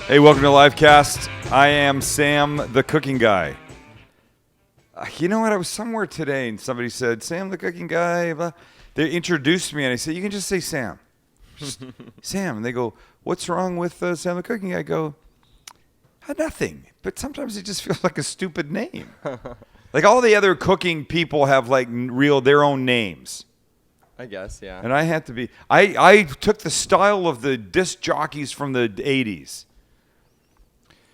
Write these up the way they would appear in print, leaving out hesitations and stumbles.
Hey, welcome to Livecast. I am Sam, the cooking guy. You know what? I was somewhere today and somebody said, Sam, the cooking guy. Blah. They introduced me and I said, you can just say Sam. Just Sam. And they go, what's wrong with Sam, the cooking guy? I go, nothing. But sometimes it just feels like a stupid name. Like all the other cooking people have like their own names. I guess, yeah. And I had to be. I took the style of the disc jockeys from the 80s.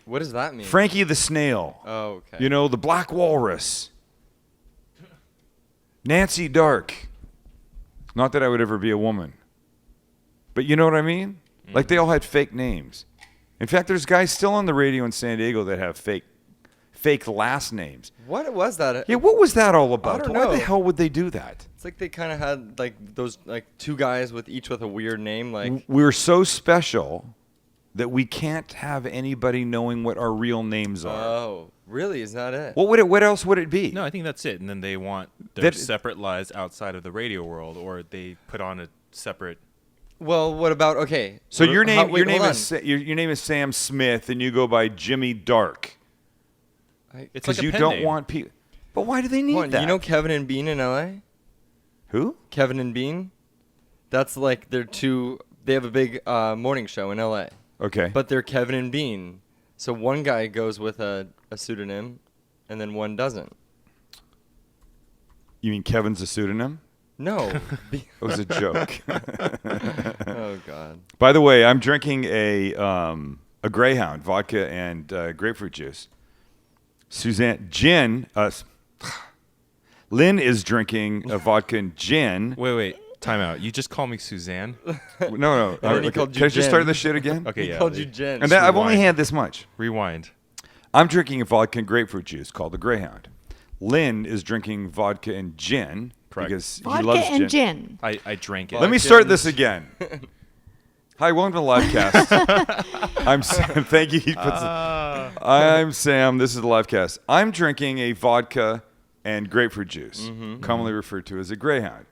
What does that mean? Frankie the Snail. Oh, okay. You know, the Black Walrus. Nancy Dark. Not that I would ever be a woman. But you know what I mean? Mm-hmm. Like they all had fake names. In fact, there's guys still on the radio in San Diego that have fake last names. What was that? Yeah, what was that all about? I don't know. Why the hell would they do that? It's like they kind of had like those like two guys with each with a weird name. Like we're so special that we can't have anybody knowing what our real names are. Oh, really? Is that it? What else would it be? No, I think that's it. And then they want their separate lives outside of the radio world, or they put on a separate. Well, what about okay? So your name is Sam Smith, and you go by Jimmy Dark. It's like you don't want people. But why do they need that? You know Kevin and Bean in L.A. Who? Kevin and Bean. That's like their two. They have a big morning show in L.A. Okay. But they're Kevin and Bean. So one guy goes with a pseudonym, and then one doesn't. You mean Kevin's a pseudonym? No. It was a joke. Oh, God. By the way, I'm drinking a Greyhound, vodka and grapefruit juice. Lynn is drinking a vodka and gin. Wait. Time out. You just call me Suzanne? No. Already called you Can I just Jen. start this shit again? Okay, He yeah. called you Jen. And I've only had this much. Rewind. I'm drinking a vodka and grapefruit juice called the Greyhound. Lynn is drinking vodka and gin. Correct. Because Vodka he loves and gin. I drank it. Let me start this again. Hi, welcome to the Livecast. I'm Sam. Thank you. I'm Sam. This is the Livecast. I'm drinking a vodka and grapefruit juice, commonly referred to as a Greyhound.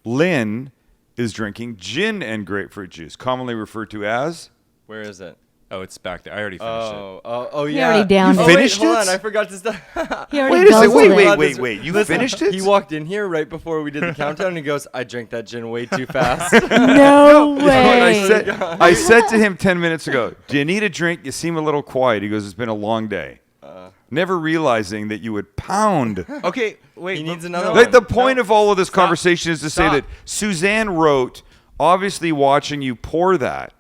Lynn is drinking gin and grapefruit juice, commonly referred to as... Where is it? Oh, it's back there. I already finished it. Oh, He yeah. already downed You it. finished Hold it? on, I forgot to start. He already Wait a second. guzzled it. Wait. You finished it? He walked in here right before we did the countdown, and he goes, I drank that gin way too fast. No And way. I said to him 10 minutes ago, do you need a drink? You seem a little quiet. He goes, it's been a long day. Never realizing that you would pound. Okay, wait. He needs another Like one. the point of all of this Stop. conversation is to say Stop. that Suzanne wrote, obviously watching you pour that,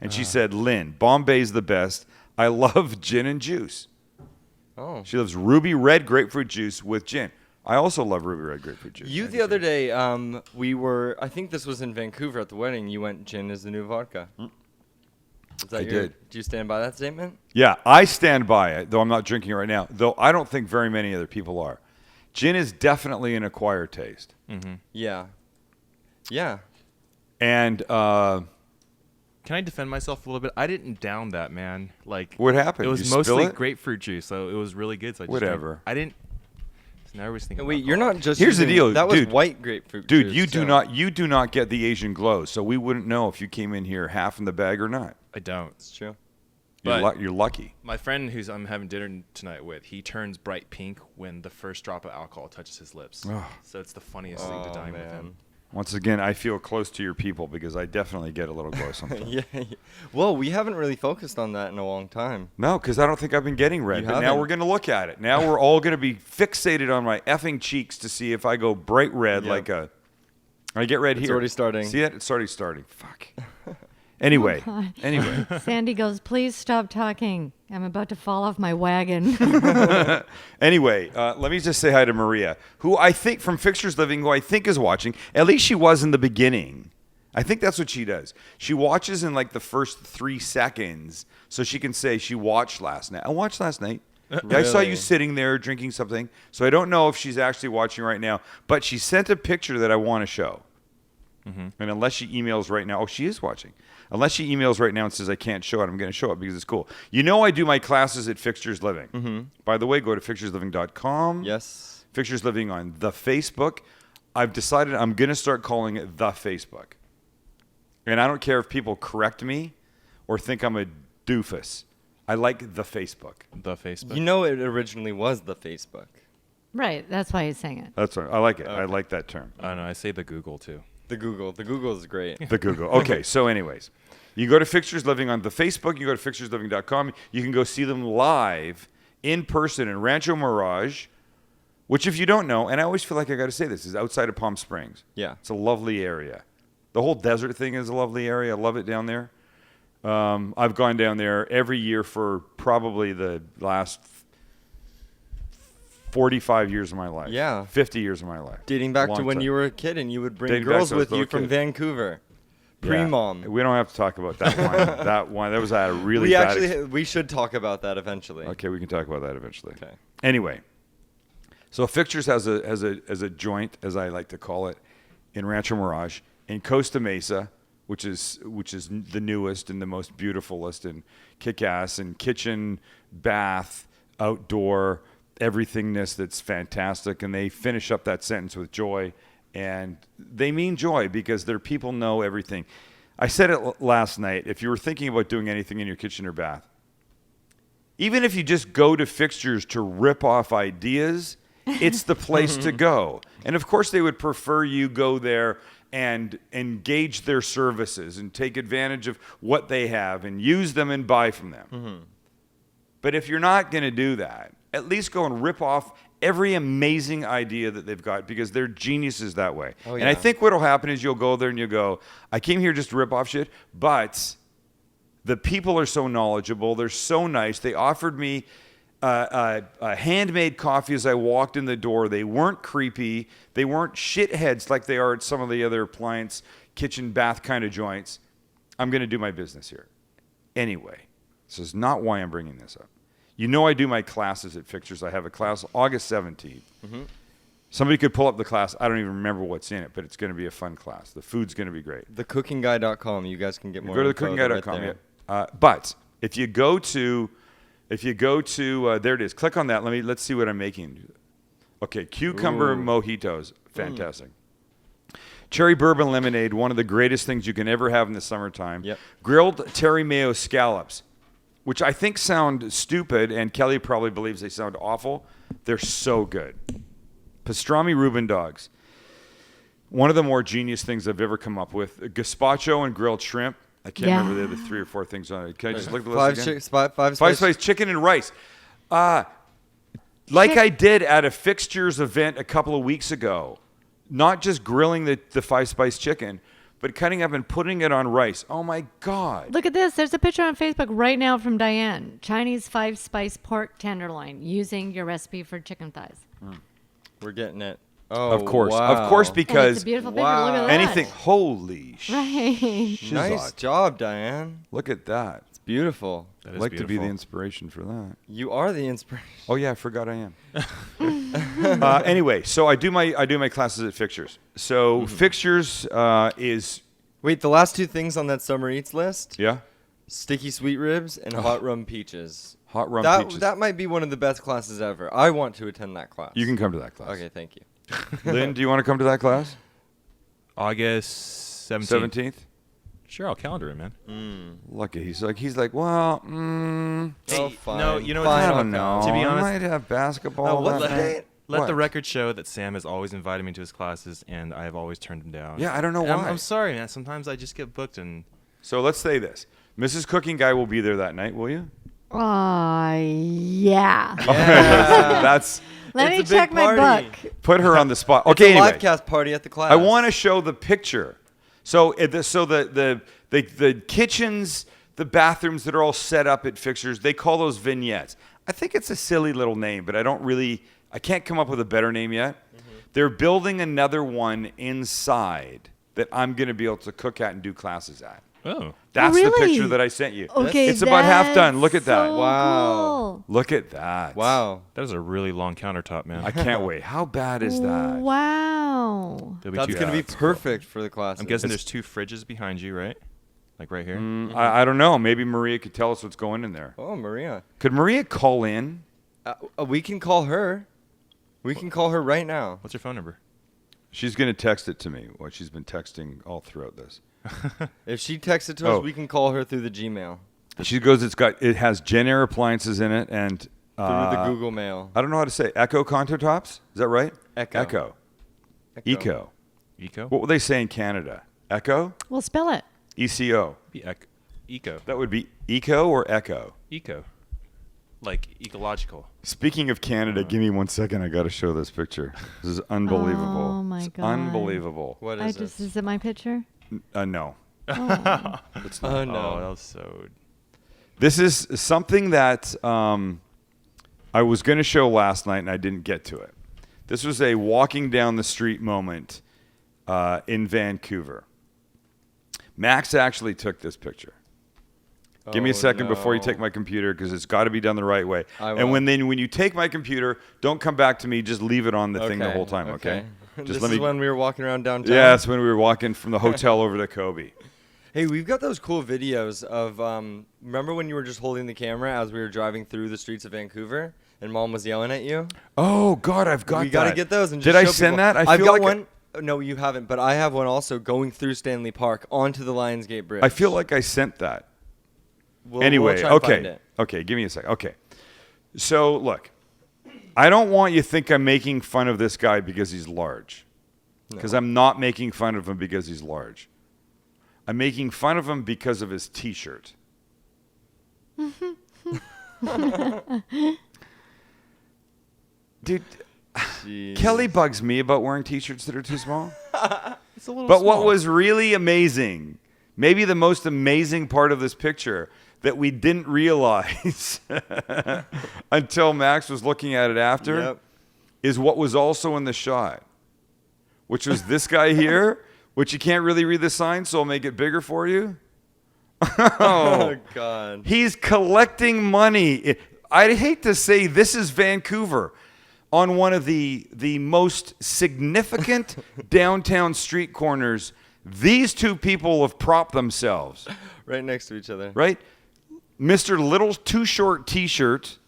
and she said, Lynn, Bombay's the best. I love gin and juice. Oh. She loves ruby red grapefruit juice with gin. I also love ruby red grapefruit juice. You the other day, I think this was in Vancouver at the wedding, you went, gin is the new vodka. Is that I did. Do you stand by that statement? Yeah, I stand by it, though I'm not drinking it right now, though I don't think very many other people are. Gin is definitely an acquired taste. Mm-hmm. Yeah. Yeah. And Can I defend myself a little bit? I didn't down that, man. Like what happened? It was You spill mostly it? grapefruit juice, so it was really good. So I just Whatever. drank- I didn't. So now everybody's thinking. Wait, about you're not just Here's the using- deal, That was dude. white grapefruit Dude, juice, you do not get the Asian glow, so we wouldn't know if you came in here half in the bag or not. I don't. It's true. You're lucky. My friend who's I'm having dinner tonight with, he turns bright pink when the first drop of alcohol touches his lips. Oh. So it's the funniest thing to dine with him. Once again, I feel close to your people because I definitely get a little glow sometimes. Yeah. Well, we haven't really focused on that in a long time. No, because I don't think I've been getting red. You But now haven't. we're going to look at it. Now we're all going to be fixated on my effing cheeks to see if I go bright red Yep. like a... I get red It's here. already starting. See that? It's already starting. Fuck. Anyway. God. Anyway. Sandy goes, please stop talking. I'm about to fall off my wagon. Anyway, let me just say hi to Maria, who I think from Fixtures Living, who I think is watching. At least she was in the beginning. I think that's what she does. She watches in like the first 3 seconds so she can say she watched last night. I watched last night. I saw you Really? sitting there drinking something. So I don't know if she's actually watching right now, but she sent a picture that I want to show. And unless she emails right now, she is watching. Unless she emails right now and says I can't show it, I'm going to show it because it's cool. You know I do my classes at Fixtures Living. By the way, go to fixturesliving.com. Yes. Fixtures Living on the Facebook. I've decided I'm going to start calling it the Facebook. And I don't care if people correct me or think I'm a doofus. I like the Facebook. The Facebook. You know, it originally was the Facebook. Right. That's why he's saying it. That's right. I like it. Okay. I like that term. I don't know. I say the Google too. The Google is great. The Google. Okay, so anyways, you go to Fixtures Living on the Facebook. You go to fixturesliving.com. You can go see them live in person in Rancho Mirage, which if you don't know, and I always feel like I got to say this, is outside of Palm Springs. Yeah. It's a lovely area. The whole desert thing is a lovely area. I love it down there. I've gone down there every year for probably the last 45 years of my life. Yeah. 50 years of my life. Dating back to Long when time. you were a kid and you would bring Dating back girls to I was with a you little from kid. Vancouver. Yeah. Pre-mom. We don't have to talk about that one. That was a really We bad actually we should talk about that eventually. Okay, we can talk about that eventually. Okay. Anyway, so Fixtures has a joint, as I like to call it, in Rancho Mirage in Costa Mesa, which is the newest and the most beautifulest and kick-ass and kitchen, bath, outdoor, everythingness that's fantastic. And they finish up that sentence with joy, and they mean joy because their people know everything. I said it last night. If you were thinking about doing anything in your kitchen or bath, even if you just go to Fixtures to rip off ideas, it's the place to go. And of course, they would prefer you go there and engage their services and take advantage of what they have and use them and buy from them. Mm-hmm. But if you're not going to do that, at least go and rip off every amazing idea that they've got because they're geniuses that way. Oh, And I yeah. think what will happen is you'll go there and you'll go, I came here just to rip off shit, but the people are so knowledgeable. They're so nice. They offered me a handmade coffee as I walked in the door. They weren't creepy. They weren't shitheads like they are at some of the other appliance, kitchen, bath kind of joints. I'm going to do my business here. Anyway, this is not why I'm bringing this up. You know I do my classes at Fixtures. I have a class August 17th. Mm-hmm. Somebody could pull up the class. I don't even remember what's in it, but it's going to be a fun class. The food's going to be great. Thecookingguy.com. You guys can get more. Go to info thecookingguy.com. right there. Yeah. But if you go to there it is. Click on that. Let's see what I'm making. Okay, cucumber Ooh. mojitos, fantastic. Cherry bourbon lemonade, one of the greatest things you can ever have in the summertime. Yep. Grilled terry mayo scallops, which I think sound stupid, and Kelly probably believes they sound awful. They're so good. Pastrami Reuben dogs. One of the more genius things I've ever come up with. Gazpacho and grilled shrimp. I can't remember the other 3 or 4 things on it. Can I just look at the list again? Five Five spice chicken and rice. Like I did at a Fixtures event a couple of weeks ago. Not just grilling the 5-spice chicken, but cutting up and putting it on rice. Oh, my God. Look at this. There's a picture on Facebook right now from Diane. Chinese 5-spice pork tenderloin using your recipe for chicken thighs. We're getting it. Oh, Of course. wow. Of course, And it's because a beautiful picture. wow. Look at that. anything. Holy Right. Nice shizot. job, Diane. Look at that. It's beautiful. That I'd is like to be the beautiful. inspiration for that. You are the inspiration. Oh yeah, I forgot I am. Anyway, so I do my classes at Fixtures. So Fixtures is Wait, the last 2 things on that summer eats list: yeah, sticky sweet ribs and hot rum peaches. hot rum peaches. That might be one of the best classes ever. I want to attend that class. You can come to that class. Okay, thank you. Lynn, do you want to come to that class? August 17th. 17th. Sure, I'll calendar it, man. Lucky. He's like, well, Oh, Hey, fine. no, you know what? I Fine, don't I'll know. To be honest- I might have basketball. what's that the night. date? Let What? the record show that Sam has always invited me to his classes, and I have always turned him down. Yeah, I don't know And why. I'm sorry, man. Sometimes I just get booked, and So let's say this: Mrs. Cooking Guy will be there that night. Will you? Yeah. That's Let It's me a big check my party. book. put her on the spot. It's Okay, a anyway. live cast party at the class. I want to show the picture. So the kitchens, the bathrooms that are all set up at Fixtures, they call those vignettes. I think it's a silly little name, but I can't come up with a better name yet. They're building another one inside that I'm going to be able to cook at and do classes at. oh, That's the really? picture that I sent you. Okay, It's about half done. that's Look at that. so Wow. cool. Look at that. Wow. that is a really long countertop, man. I can't wait. How bad is that? Wow. There'll be That's two- going to be that's perfect for the class. I'm guessing there's 2 fridges behind you, right? Like right here. I don't know. Maybe Maria could tell us what's going in there. Oh, Maria. Could Maria call in? We can call her. We can call her right now. What's your phone number? She's going to text it to me. What she's been texting all throughout this. If she texts it to Oh. us, we can call her through the Gmail. She goes, it has Jenn-Air appliances in it, and Through the Google Mail. I don't know how to say Echo countertops. Is that right? Echo. Eco. Eco? What would they say in Canada? Echo? Well, spell it. ECO. Be eco. That would be Eco or Echo. Eco. Like ecological. Speaking of Canada, give me 1 second. I got to show this picture. This is unbelievable. Oh, my It's God. unbelievable. What I is just this? is it my picture? No. Oh. It's not. Oh, Oh, no. that was so. This is something that I was going to show last night, and I didn't get to it. This was a walking down the street moment in Vancouver. Max actually took this picture. Give me a second before you take my computer, because it's got to be done the right way. And when you take my computer, don't come back to me. Just leave it on the thing the whole time, okay? Just this is when we were walking around downtown? Yeah, it's when we were walking from the hotel over to Kobe. Hey, we've got those cool videos of, remember when you were just holding the camera as we were driving through the streets of Vancouver and Mom was yelling at you? Oh, God, I've got that. We got to get those. And just Did I show send people. that? I've got one. No, you haven't, but I have one also going through Stanley Park onto the Lionsgate Bridge. I feel like I sent that. We'll Anyway, try and find it. Okay, give me a second. Okay. So, look, I don't want you to think I'm making fun of this guy because he's large. Because I'm not making fun of him because he's large. I'm making fun of him because of his T-shirt. Dude, Jeez. Kelly bugs me about wearing T-shirts that are too small. It's a little But small. what was really amazing, maybe the most amazing part of this picture that we didn't realize until Max was looking at it after, Yep. is what was also in the shot, which was this guy here, which you can't really read the sign, so I'll make it bigger for you. Oh, God. He's collecting money. I'd hate to say this is Vancouver on one of the most significant downtown street corners. These two people have propped themselves. Right next to each other. Right? Mr. Little Too Short T-shirt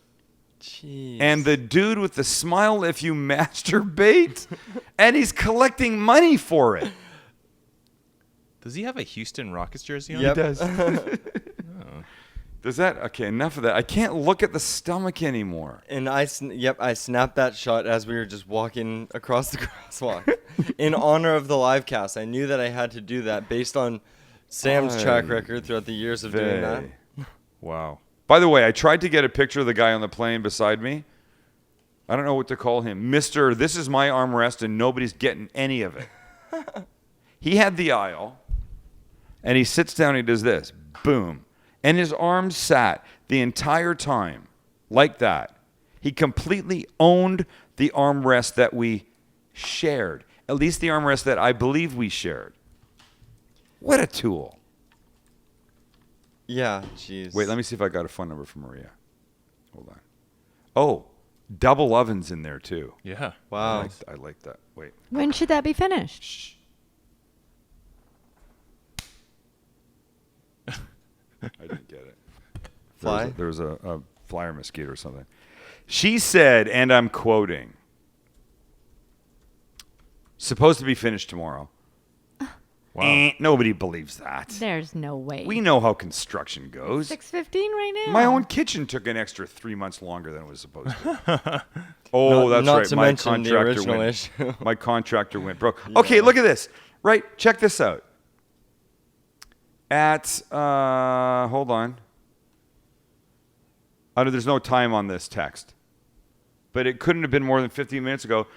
Jeez. and the dude with the smile if you masturbate, and he's collecting money for it. Does he have a Houston Rockets jersey on? Yep. He does. Does that? Okay, enough of that. I can't look at the stomach anymore. And I snapped that shot as we were just walking across the crosswalk in honor of the live cast. I knew that I had to do that based on Sam's track record throughout the years of doing that. Wow. By the way, I tried to get a picture of the guy on the plane beside me. I don't know what to call him. Mr. This is my armrest and nobody's getting any of it. He had the aisle, and he sits down and he does this. Boom. And his arms sat the entire time like that. He completely owned the armrest that we shared, at least the armrest that I believe we shared. What a tool. Yeah, jeez. Wait, let me see if I got a phone number for Maria. Hold on. Oh, double ovens in there too. Yeah. Wow. I like that. Wait. When should that be finished? Shh. I didn't get it. Fly? There was a flyer mosquito or something. She said, and I'm quoting, supposed to be finished tomorrow. Wow. Nobody believes that. There's no way. We know how construction goes. 6:15 right now. My own kitchen took an extra 3 months longer than it was supposed to. Oh, that's not right. to My mention the contractor original went. issue. My contractor went broke. Okay, look at this. Right, check this out. At hold on. There's no time on this text, but it couldn't have been more than 15 minutes ago.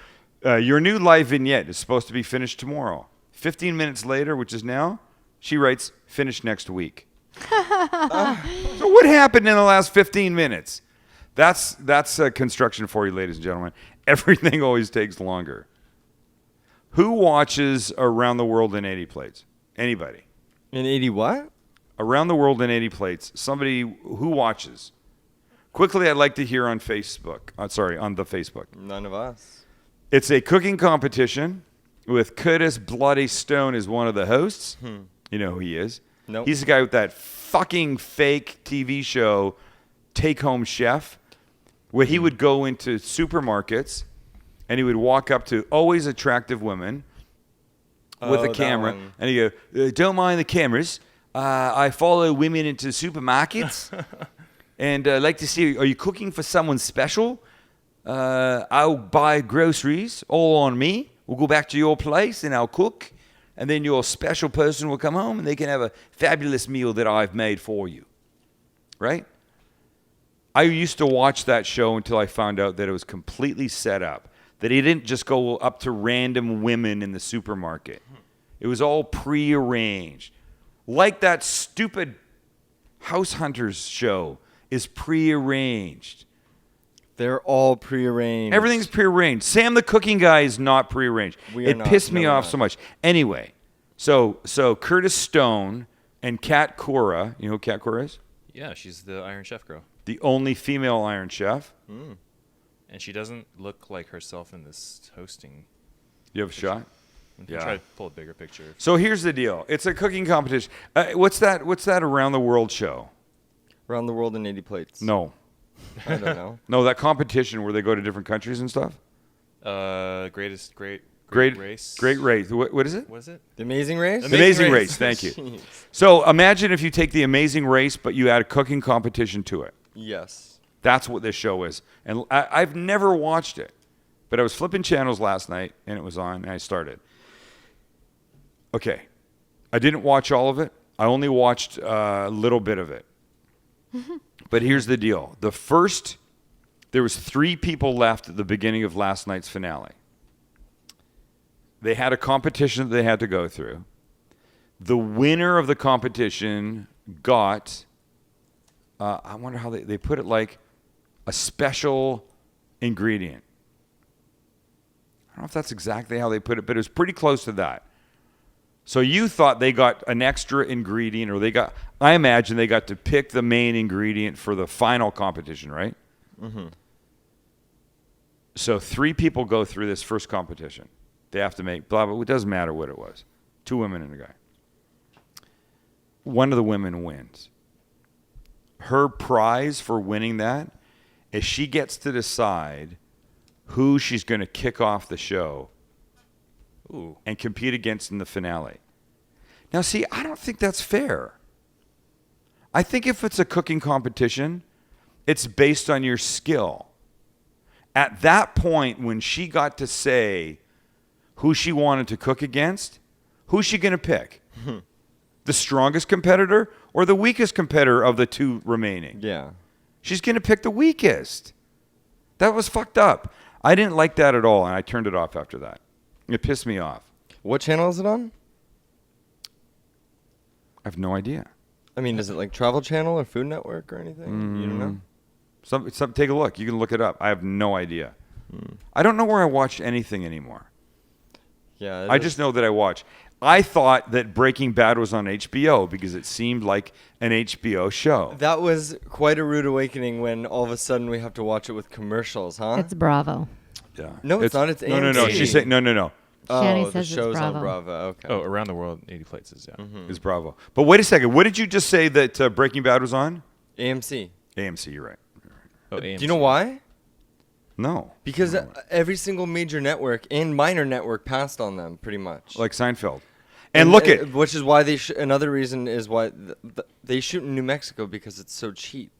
Your new live vignette is supposed to be finished tomorrow. 15 minutes later, which is now, she writes, "Finish next week." So what happened in the last 15 minutes? That's construction for you, ladies and gentlemen. Everything always takes longer. Who watches Around the World in 80 plates? Anybody? In 80 what? Around the World in 80 plates. Somebody who watches. Quickly, I'd like to hear on Facebook. On the Facebook. None of us. It's a cooking competition with Curtis Bloody Stone as one of the hosts. You know who he is. Nope. He's the guy with that fucking fake TV show, Take Home Chef, where he would go into supermarkets and he would walk up to always attractive women with a that camera. one. And he'd go, "Don't mind the cameras. I follow women into supermarkets, and I'd like to see, are you cooking for someone special? I'll buy groceries all on me. We'll go back to your place and I'll cook. And then your special person will come home and they can have a fabulous meal that I've made for you. Right? I used to watch that show until I found out that it was completely set up. That he didn't just go up to random women in the supermarket. It was all prearranged. Like that stupid House Hunters show is prearranged. They're all prearranged. Everything's prearranged. Sam the Cooking Guy is not prearranged. It pissed me off so much. Anyway, so Curtis Stone and Kat Cora, you know who Kat Cora is? Yeah, she's the Iron Chef girl. The only female Iron Chef. And she doesn't look like herself in this hosting. You have a shot? Yeah. Try to pull a bigger picture. So here's the deal. It's a cooking competition. What's that Around the World show? Around the World in 80 Plates. No. I don't know. No, that competition where they go to different countries and stuff? Great Race. Great Race. What is it? What is it? The Amazing Race? The Amazing Race. Thank you. Jeez. So imagine if you take the Amazing Race, but you add a cooking competition to it. Yes. That's what this show is. And I've never watched it, but I was flipping channels last night, and it was on, and I started. Okay. I didn't watch all of it. I only watched a little bit of it. But here's the deal. There was 3 people left at the beginning of last night's finale. They had a competition that they had to go through. The winner of the competition got, I wonder how they put it, like a special ingredient. I don't know if that's exactly how they put it, but it was pretty close to that. So you thought they got an extra ingredient, or I imagine they got to pick the main ingredient for the final competition, right? Mm-hmm. So 3 people go through this first competition. They have to make blah, blah, it doesn't matter what it was. 2 women and a guy. One of the women wins. Her prize for winning that is she gets to decide who she's going to kick off the show and compete against in the finale. Now, see, I don't think that's fair. I think if it's a cooking competition, it's based on your skill. At that point, when she got to say who she wanted to cook against, who's she going to pick? The strongest competitor or the weakest competitor of the 2 remaining? Yeah. She's going to pick the weakest. That was fucked up. I didn't like that at all, and I turned it off after that. It pissed me off. What channel is it on? I have no idea. I mean, is it like Travel Channel or Food Network or anything? You don't know? Take a look. You can look it up. I have no idea. I don't know where I watched anything anymore. Yeah. I just know that I watch. I thought that Breaking Bad was on HBO because it seemed like an HBO show. That was quite a rude awakening when all of a sudden we have to watch it with commercials, huh? It's Bravo. Yeah. No, it's not. It's No. AMC. She's saying no. Shani The says it's show's Bravo. on Bravo. Okay. Oh, Around the World, 80 Plates is, yeah. It's Bravo. But wait a second. What did you just say that Breaking Bad was on? AMC. AMC. You're right. Oh, Do you know why? No. Because every single major network and minor network passed on them, pretty much. Like Seinfeld. And look at... Which is why another reason is why they shoot in New Mexico, because it's so cheap.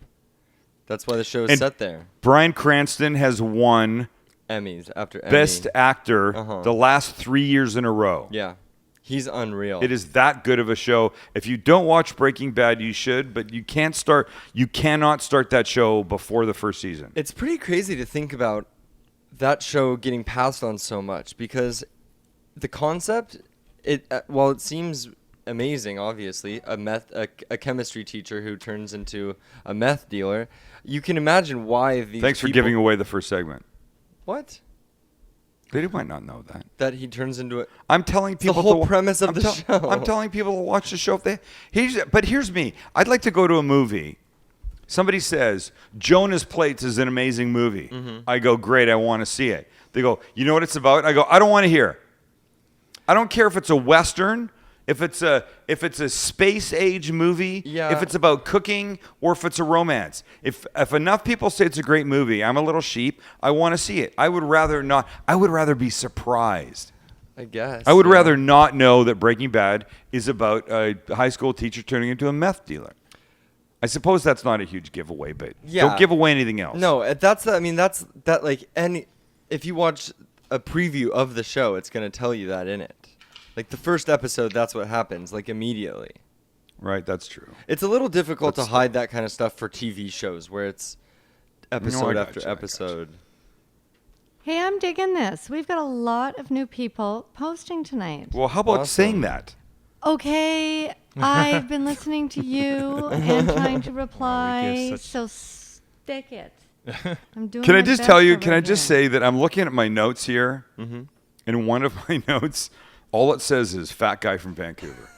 That's why the show is set there. Bryan Cranston has won Emmys after Emmy. Best Actor the last 3 years in a row. Yeah. He's unreal. It is that good of a show. If you don't watch Breaking Bad, you should, but you cannot start that show before the first season. It's pretty crazy to think about that show getting passed on so much, because the concept, while it seems amazing, obviously, a chemistry teacher who turns into a meth dealer, you can imagine why these Thanks for giving away the first segment. What? They might not know that. That he turns into a... I'm telling people the whole premise of the show. I'm telling people to watch the show. But here's me. I'd like to go to a movie. Somebody says, Jonah's Plates is an amazing movie. I go, great, I want to see it. They go, you know what it's about? I go, I don't want to hear. I don't care if it's a Western, if it's a space age movie, if it's about cooking, or if it's a romance. If enough people say it's a great movie, I'm a little sheep. I want to see it. I would rather not. I would rather be surprised. I guess. I would yeah. rather not know that Breaking Bad is about a high school teacher turning into a meth dealer. I suppose that's not a huge giveaway, but Yeah. don't give away anything else. No, that's like any. If you watch a preview of the show, it's gonna tell you that in it. Like the first episode, that's what happens. Like immediately. Right, that's true. It's a little difficult That's- to hide that kind of stuff for TV shows where it's episode I after gotcha, I episode. Hey, I'm digging this. We've got a lot of new people posting tonight. Well, how about Awesome. saying that? Okay, I've been listening to you and trying to reply, such- so stick it. I'm doing Can I my just best tell you? over Can I just here. say that I'm looking at my notes here, Mm-hmm. and one of my notes, all it says is "fat guy from Vancouver."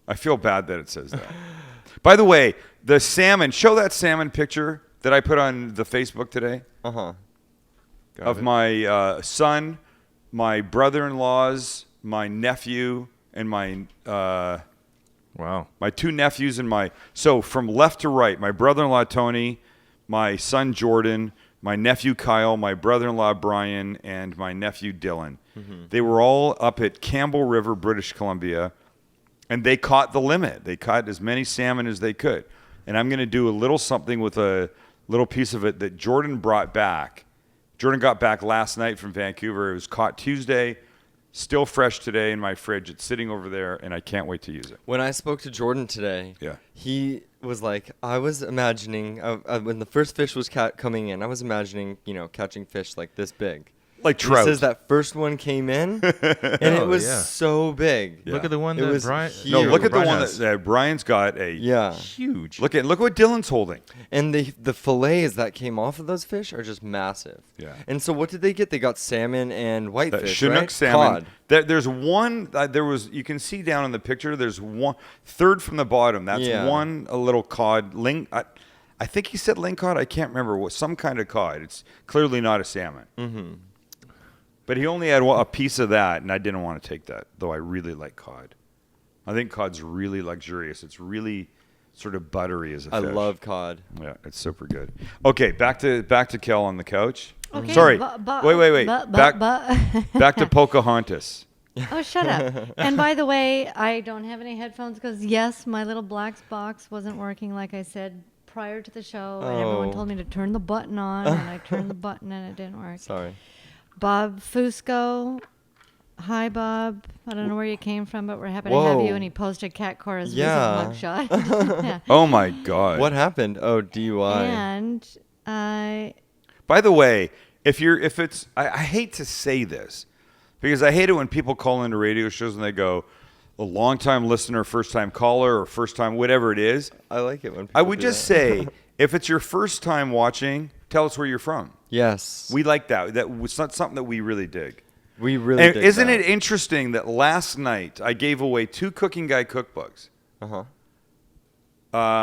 I feel bad that it says that. By the way, the salmon. Show that salmon picture that I put on the Facebook today Uh-huh. of my son, my brother-in-laws, my nephew, and my Wow. my two nephews and so from left to right, my brother-in-law Tony, my son Jordan, my nephew Kyle, my brother-in-law Brian, and my nephew Dylan. Mm-hmm. They were all up at Campbell River, British Columbia, and they caught the limit. They caught as many salmon as they could. And I'm going to do a little something with a little piece of it that Jordan brought back. Jordan got back last night from Vancouver. It was caught Tuesday, still fresh today in my fridge. It's sitting over there, and I can't wait to use it. When I spoke to Jordan today, Yeah. he was like, I was imagining, when the first fish was coming in, I was imagining, catching fish like this big. Like He trout. says that first one came in, and it was yeah. so big. Yeah. Look at the one It that was Brian. huge. No, look at the Brian one has. that Brian's got. Yeah. Huge. Look what Dylan's holding. And the fillets that came off of those fish are just massive. Yeah. And so what did they get? They got salmon and That whitefish, Chinook right? salmon. Cod. There's one. You can see down in the picture. There's one third from the bottom. That's Yeah. a little cod. I think he said ling cod. I can't remember what. Some kind of cod. It's clearly not a salmon. Mm-hmm. But he only had a piece of that, and I didn't want to take that. Though I really like cod. I think cod's really luxurious. It's really sort of buttery as a I fish. love cod. Yeah, it's super good. Okay, back to Kel on the couch. Okay, Sorry. but- Wait. but- Back but- back to Pocahontas. Oh, shut up. And by the way, I don't have any headphones because, yes, my little black box wasn't working like I said prior to the show. And everyone Oh. told me to turn the button on, and I turned the button and it didn't work. Sorry. Bob Fusco. Hi, Bob. I don't know where you came from, but we're happy to have Whoa. you. And he posted Cat Cora's Yeah. recent mugshot. Yeah. Oh my God! What happened? Oh, DUI. And I By the way, I hate to say this because I hate it when people call into radio shows and they go, a long-time listener, first-time caller, or first-time whatever it is. I like it when people I would do just that. say, if it's your first time watching, tell us where you're from. Yes. We like that. That was not something that we really dig. We really And dig isn't that. it interesting that last night I gave away 2 Cooking Guy cookbooks? Uh-huh.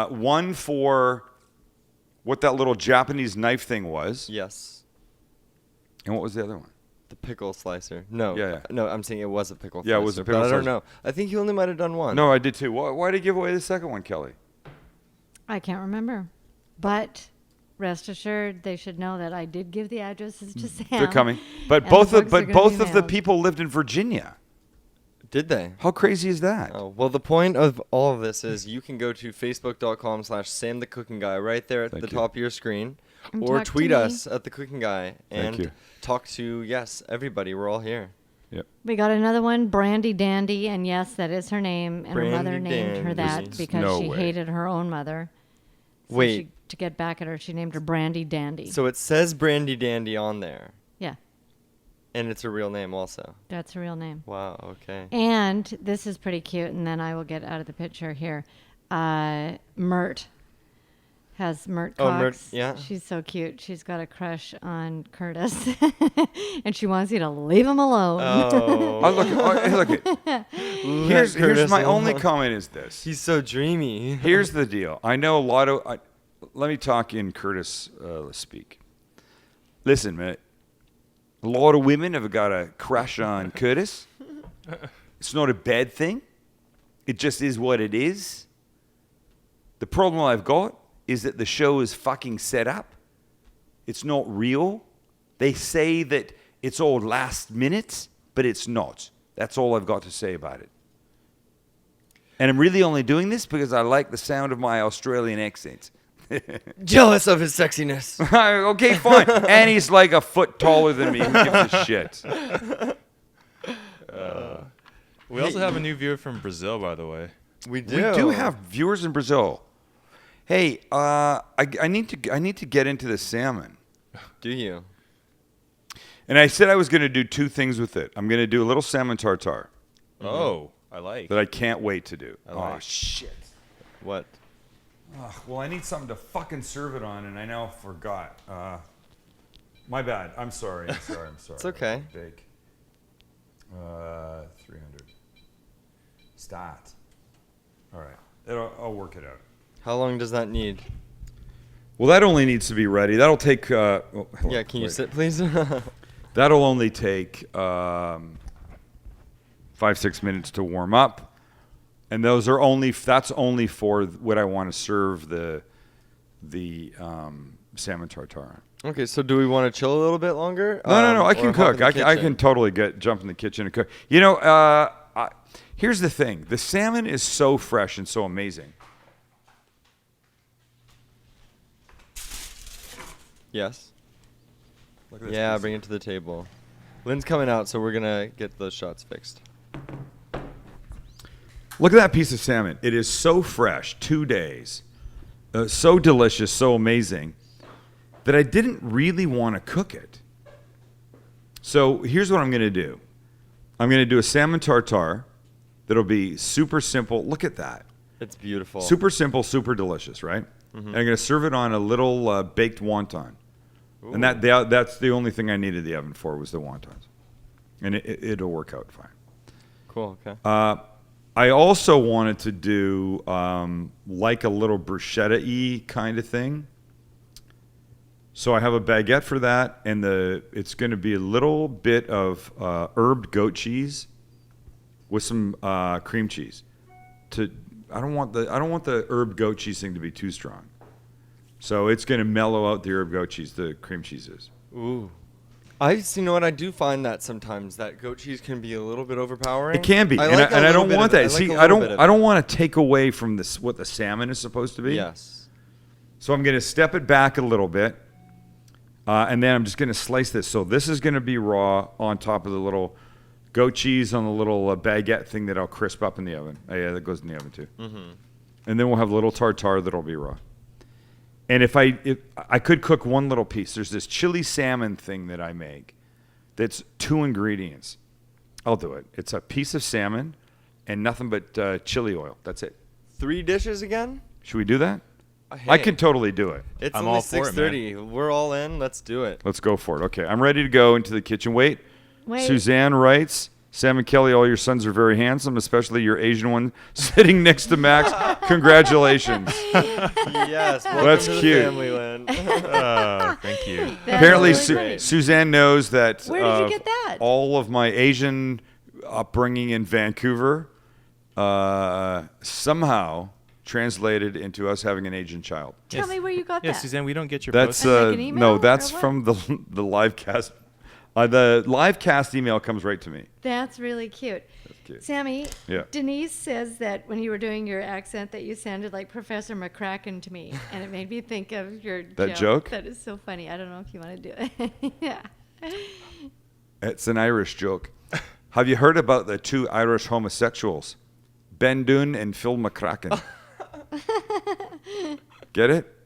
One for what that little Japanese knife thing was, Yes. and what was the other one? The pickle slicer. No. Yeah. No, I'm saying it was a pickle Yeah, slicer. it was a pickle but I don't slicer. know. I think you only might have done one. No, I did too. Why did you give away the second one, Kelly? I can't remember. But rest assured, they should know that I did give the addresses to Sam. They're coming, but and both the of books are gonna be the mailed. people lived in Virginia. Did they? How crazy is that? Oh, well, the point of all of this is you can go to facebook.com/SamTheCookingGuy right there at Thank the you. top of your screen. And Or talk to tweet me. us at The Cooking Guy and you. talk to, everybody. We're all here. Yep. We got another one, Brandy Dandy, and yes, that is her name, and her mother Brandy named her Dandy. that because No she way. hated her own mother. So Wait. to get back at her, she named her Brandy Dandy. So it says Brandy Dandy on there, yeah, and it's her real name also. that's her real name. Wow, okay. And this is pretty cute, and then I will get out of the picture here. Mert has Mert Cox. Oh, Mert, yeah. She's so cute. She's got a crush on Curtis, and she wants you to leave him alone. Oh. Look it. Here's Curtis my alone. only comment is this. He's so dreamy. Here's the deal. I know a lot of. Let me talk in Curtis speak. Listen, man. A lot of women have got a crush on Curtis. It's not a bad thing. It just is what it is. The problem I've got is that the show is fucking set up. It's not real. They say that it's all last minute, but it's not. That's all I've got to say about it. And I'm really only doing this because I like the sound of my Australian accent. Jealous of his sexiness. Okay, fine. And he's like a foot taller than me. Who gives a shit? We also have a new viewer from Brazil, by the way. We We do have viewers in Brazil. Hey, I need to get into the salmon. Do you? And I said I was going to do two things with it. I'm going to do a little salmon tartar Oh, I like. that I can't wait to do. I like. Oh, shit. What? Well, I need something to fucking serve it on, and I now forgot. My bad. I'm sorry. It's okay. Bake. 300. Start. All right. I'll work it out. How long does that need? Well, that only needs to be ready. That'll take... hold on, Yeah, can you wait. sit, please? That'll only take 5-6 minutes to warm up. And those are that's only for what I want to serve the salmon tartare. Okay, so do we want to chill a little bit longer? No. I or can hop cook. in the I can kitchen? totally jump in the kitchen and cook. Here's the thing. The salmon is so fresh and so amazing. Yes. Look at this Yeah, piece. bring it to the table. Lynn's coming out, so we're going to get those shots fixed. Look at that piece of salmon. It is so fresh, 2 days. So delicious, so amazing, that I didn't really want to cook it. So here's what I'm going to do. I'm going to do a salmon tartare that'll be super simple. Look at that. It's beautiful. Super simple, super delicious, right? And I'm going to serve it on a little baked wonton. Ooh. And that's the only thing I needed the oven for was the wontons. And it'll work out fine. Cool, okay. I also wanted to do like a little bruschetta-y kind of thing. So I have a baguette for that, and it's going to be a little bit of herbed goat cheese with some cream cheese. I don't want the herb goat cheese thing to be too strong. So it's going to mellow out the herb goat cheese, the cream cheese is. Ooh. You know what? I do find that sometimes that goat cheese can be a little bit overpowering. It can be, I and like I don't want that. See, I don't I want to take away from this what the salmon is supposed to be. Yes. So I'm going to step it back a little bit, and then I'm just going to slice this. So this is going to be raw on top of the little goat cheese on the little baguette thing that I'll crisp up in the oven. Oh, yeah, that goes in the oven too. Mm-hmm. And then we'll have a little tartare that'll be raw. And if I could cook one little piece, there's this chili salmon thing that I make that's 2 ingredients. I'll do it. It's a piece of salmon and nothing but chili oil. That's it. 3 dishes again? Should we do that? I Hey, can totally do it. It's I'm only all for it, man. 6:30. We're all in. Let's do it. Let's go for it. Okay, I'm ready to go into the kitchen. Wait. Wait. Suzanne writes, Sam and Kelly, all your sons are very handsome, especially your Asian one sitting next to Max. Congratulations. Yes. Welcome That's to the cute. family, Lynn. Thank you. That's Apparently, really great. Suzanne knows that Where did you get that? all of my Asian upbringing in Vancouver somehow translated into us having an Asian child. Tell me where you got Yeah, that. Suzanne, we don't get your That's post. Like an email no, that's or what? from the live cast. The live cast email comes right to me. That's really cute. cute. Sammy, Yeah. Denise says that when you were doing your accent that you sounded like Professor McCracken to me, and it made me think of your That joke? That is so funny. I don't know if you want to do it. Yeah. It's an Irish joke. Have you heard about the 2 Irish homosexuals, Ben Dunne and Phil McCracken? Get it?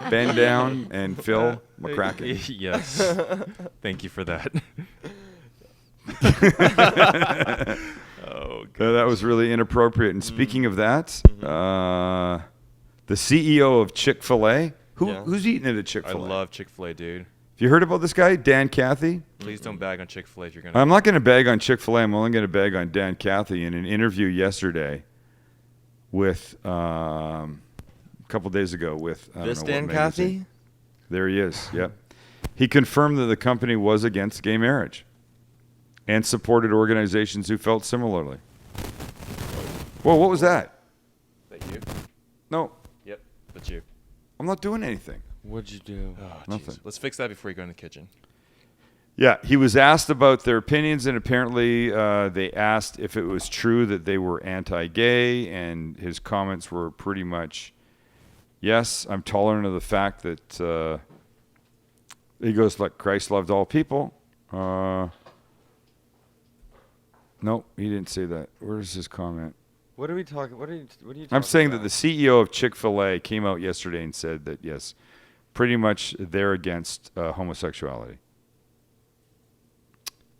Ben Down and Phil McCracken. Yes. Thank you for that. Oh, God. That was really inappropriate. And speaking of that, the CEO of Chick-fil-A, Yeah. who's eating at a I Chick-fil-A? love Chick-fil-A, dude. Have you heard about this guy, Dan Cathy? Please don't bag on Chick-fil-A if you're going to. I'm not going to bag on Chick-fil-A. I'm only going to bag on Dan Cathy. In an interview yesterday with, a couple days ago with, I don't This know what Dan magazine. Cathy? There he is, yep. He confirmed that the company was against gay marriage and supported organizations who felt similarly. Whoa, what was that? Is that you? No, Yep, that's you. I'm not doing anything. What'd you do? Oh, Nothing. jeez. Let's fix that before you go in the kitchen. Yeah, he was asked about their opinions, and apparently they asked if it was true that they were anti-gay, and his comments were pretty much, yes, I'm tolerant of the fact that he goes, like, Christ loved all people. No, he didn't say that. Where's his comment? What are we talking? What are you talking I'm saying about? that the CEO of Chick-fil-A came out yesterday and said that, yes, pretty much they're against homosexuality.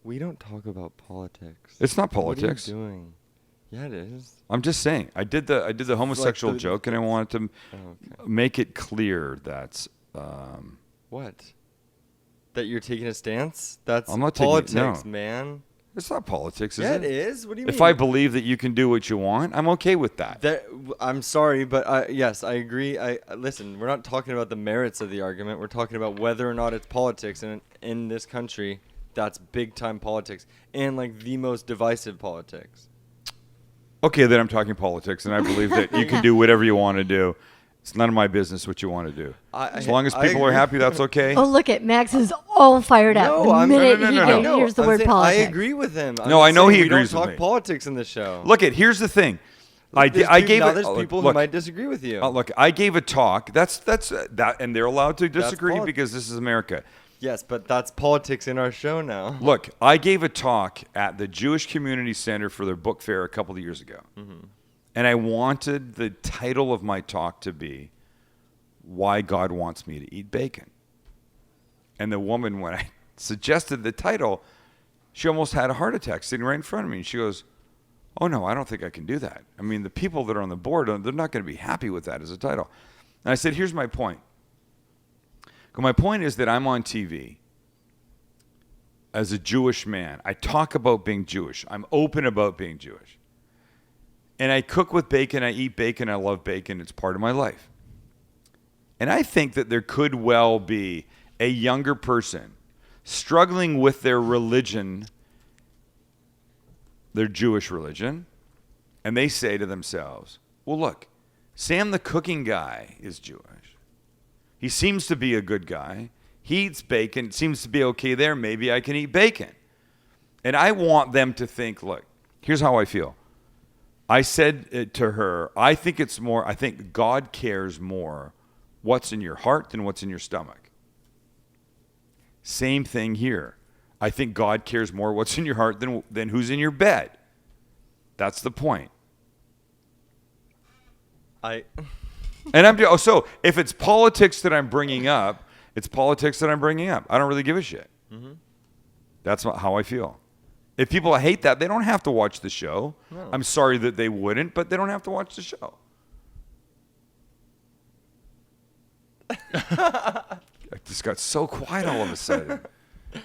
We don't talk about politics. It's not politics. What are you doing? Yeah, it is. I'm just saying. I did the homosexual joke, and I wanted to make it clear that What? That you're taking a stance? That's I'm not taking- politics, no. man. it's not politics, is Yeah, it? it is. What do you mean? If I believe that you can do what you want, I'm okay with that. I'm sorry, but yes, I agree. Listen. We're not talking about the merits of the argument. We're talking about whether or not it's politics, and in this country, that's big time politics, and like the most divisive politics. Okay, then I'm talking politics, and I believe that you can do whatever you want to do. It's none of my business what you want to do. As long as people are happy, that's okay. Oh, look at Max is all fired up No, the I'm- minute no, he no, no. hears the I'm word saying politics. I agree with him. No, I know he we agrees don't with talk me. politics in the show. Look, here's the thing. I gave there's it. people who Look, might disagree with you. look, I gave a talk. That's that, and they're allowed to disagree poli- because this is America. Yes, but that's politics in our show now. Look, I gave a talk at the Jewish Community Center for their book fair a couple of years ago. Mm-hmm. And I wanted the title of my talk to be Why God Wants Me to Eat Bacon. And the woman, when I suggested the title, she almost had a heart attack sitting right in front of me. And she goes, oh, no, I don't think I can do that. I mean, the people that are on the board, they're not going to be happy with that as a title. And I said, here's my point. My point is that I'm on TV as a Jewish man. I talk about being Jewish. I'm open about being Jewish. And I cook with bacon. I eat bacon. I love bacon. It's part of my life. And I think that there could well be a younger person struggling with their religion, their Jewish religion, and they say to themselves, well, look, Sam the cooking guy is Jewish. He seems to be a good guy. He eats bacon. It seems to be okay there. Maybe I can eat bacon. And I want them to think, look, here's how I feel. I said to her, I think God cares more what's in your heart than what's in your stomach. Same thing here. I think God cares more what's in your heart than who's in your bed. That's the point. And so if it's politics that I'm bringing up, it's politics that I'm bringing up. I don't really give a shit. Mm-hmm. That's how I feel. If people hate that, they don't have to watch the show. No. I'm sorry that they wouldn't, but they don't have to watch the show. I just got so quiet all of a sudden.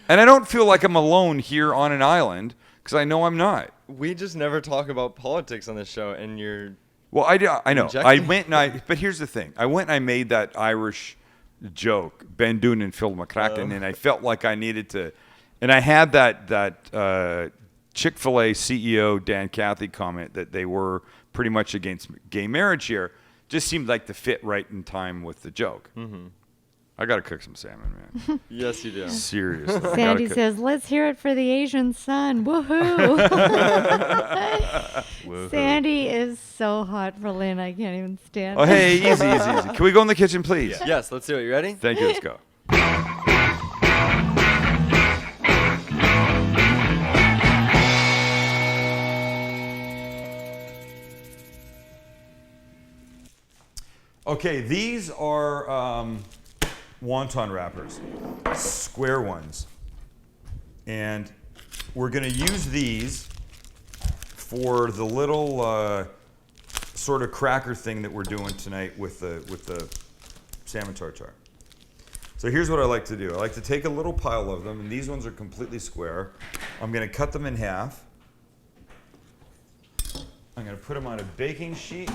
And I don't feel like I'm alone here on an island because I know I'm not. We just never talk about politics on the show, and you're... Well, I know. Injecting. But here's the thing. I went and I made that Irish joke, Ben Doon and Phil McCracken, and I felt like I needed to. And I had that Chick-fil-A CEO Dan Cathy comment that they were pretty much against gay marriage here. Just seemed like to fit right in time with the joke. Mm-hmm. I got to cook some salmon, man. Yes, you do. Seriously. Sandy says, let's hear it for the Asian son. Woohoo. Woohoo. Sandy is so hot for Lynn. I can't even stand Oh, it. hey, easy. Can we go in the kitchen, please? Yes, let's do it. You ready? Thank you. Let's go. Okay, these are wonton wrappers, square ones. And we're going to use these for the little sort of cracker thing that we're doing tonight with the salmon tartare. So here's what I like to do. I like to take a little pile of them, and these ones are completely square. I'm going to cut them in half. I'm going to put them on a baking sheet.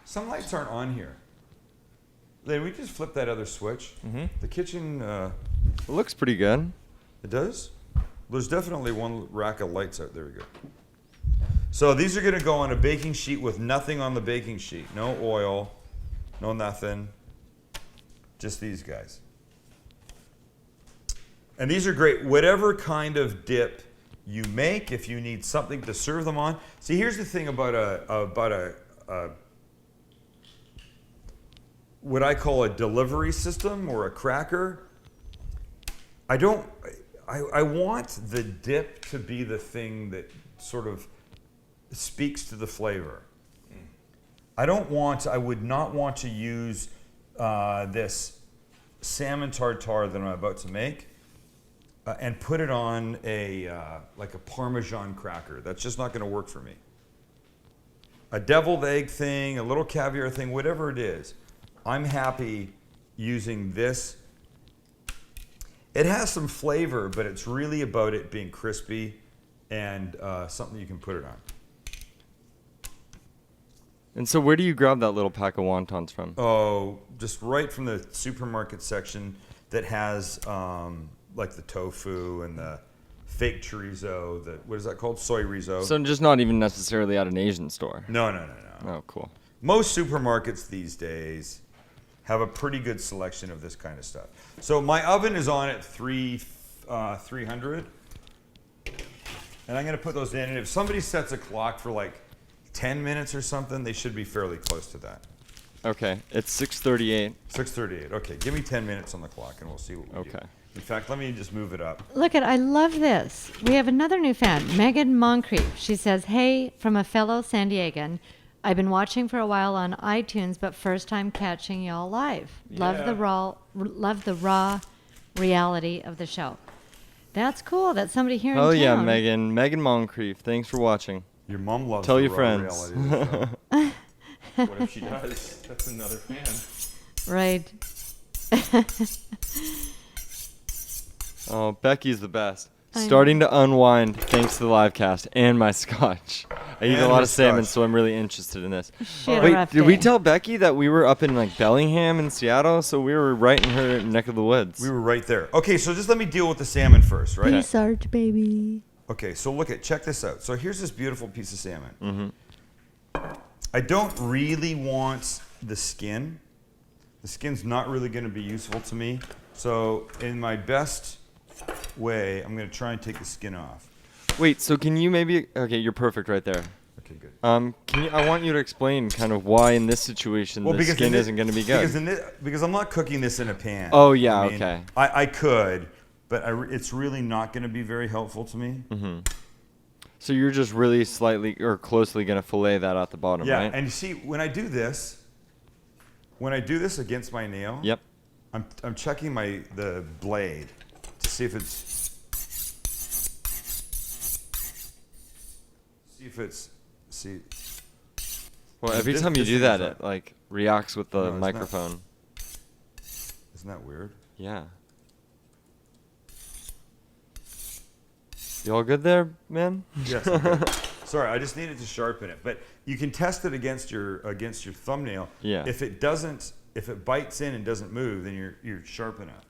Some lights aren't on here. Did we just flip that other switch? Mm-hmm. The kitchen... It looks pretty good. It does? There's definitely one rack of lights out. There we go. So these are going to go on a baking sheet with nothing on the baking sheet. No oil, no nothing. Just these guys. And these are great. Whatever kind of dip you make, if you need something to serve them on. See, here's the thing about a what I call a delivery system or a cracker. I want the dip to be the thing that sort of speaks to the flavor. I would not want to use this salmon tartare that I'm about to make and put it on like a Parmesan cracker. That's just not going to work for me. A deviled egg thing, a little caviar thing, whatever it is, I'm happy using this. It has some flavor, but it's really about it being crispy and something you can put it on. And so where do you grab that little pack of wontons from? Oh, just right from the supermarket section that has like the tofu and the fake chorizo, what is that called? Soy rizo. So just not even necessarily at an Asian store? No. Oh, cool. Most supermarkets these days have a pretty good selection of this kind of stuff. So my oven is on at 300. And I'm going to put those in. And if somebody sets a clock for like 10 minutes or something, they should be fairly close to that. Okay, it's 6:38. 6:38. Okay, give me 10 minutes on the clock and we'll see what we do. Okay. In fact, let me just move it up. Look at, I love this. We have another new fan, Megan Moncrief. She says, hey, from a fellow San Diegan. I've been watching for a while on iTunes, but first time catching y'all live. Love the raw reality of the show. That's cool. That's somebody here in town. Oh yeah, Megan Moncrief. Thanks for watching. Your mom loves Tell the your raw friends. reality of the show. What if she does? That's another fan. Right. Oh, Becky's the best. I Starting to unwind thanks to the live cast and my scotch. I eat And a lot her of salmon, scotch. so I'm really interested in this. She had a Wait, rough did we day. tell Becky that we were up in like Bellingham in Seattle? So we were right in her neck of the woods. We were right there. Okay, so just let me deal with the salmon first, right? Peace art, baby. Okay, so check this out. So here's this beautiful piece of salmon. Mm-hmm. I don't really want the skin. The skin's not really going to be useful to me. So in my best way, I'm going to try and take the skin off. Wait, so can you maybe? Okay, you're perfect right there. Okay, good. I want you to explain kind of why in this situation the skin isn't going to be good. Because I'm not cooking this in a pan. Oh, yeah, okay. I could, but it's really not going to be very helpful to me. Mm-hmm. So you're just really slightly or closely going to fillet that at the bottom, Yeah, right? and you see, when I do this against my nail, Yep. I'm checking the blade to see if Well, every This- time you this do is that, like- it like reacts with the No, it's not. microphone. Isn't that weird? Yeah. You all good there, man? Yes. I'm good. Sorry, I just needed to sharpen it. But you can test it against your thumbnail. Yeah. If it bites in and doesn't move, then you're sharp enough.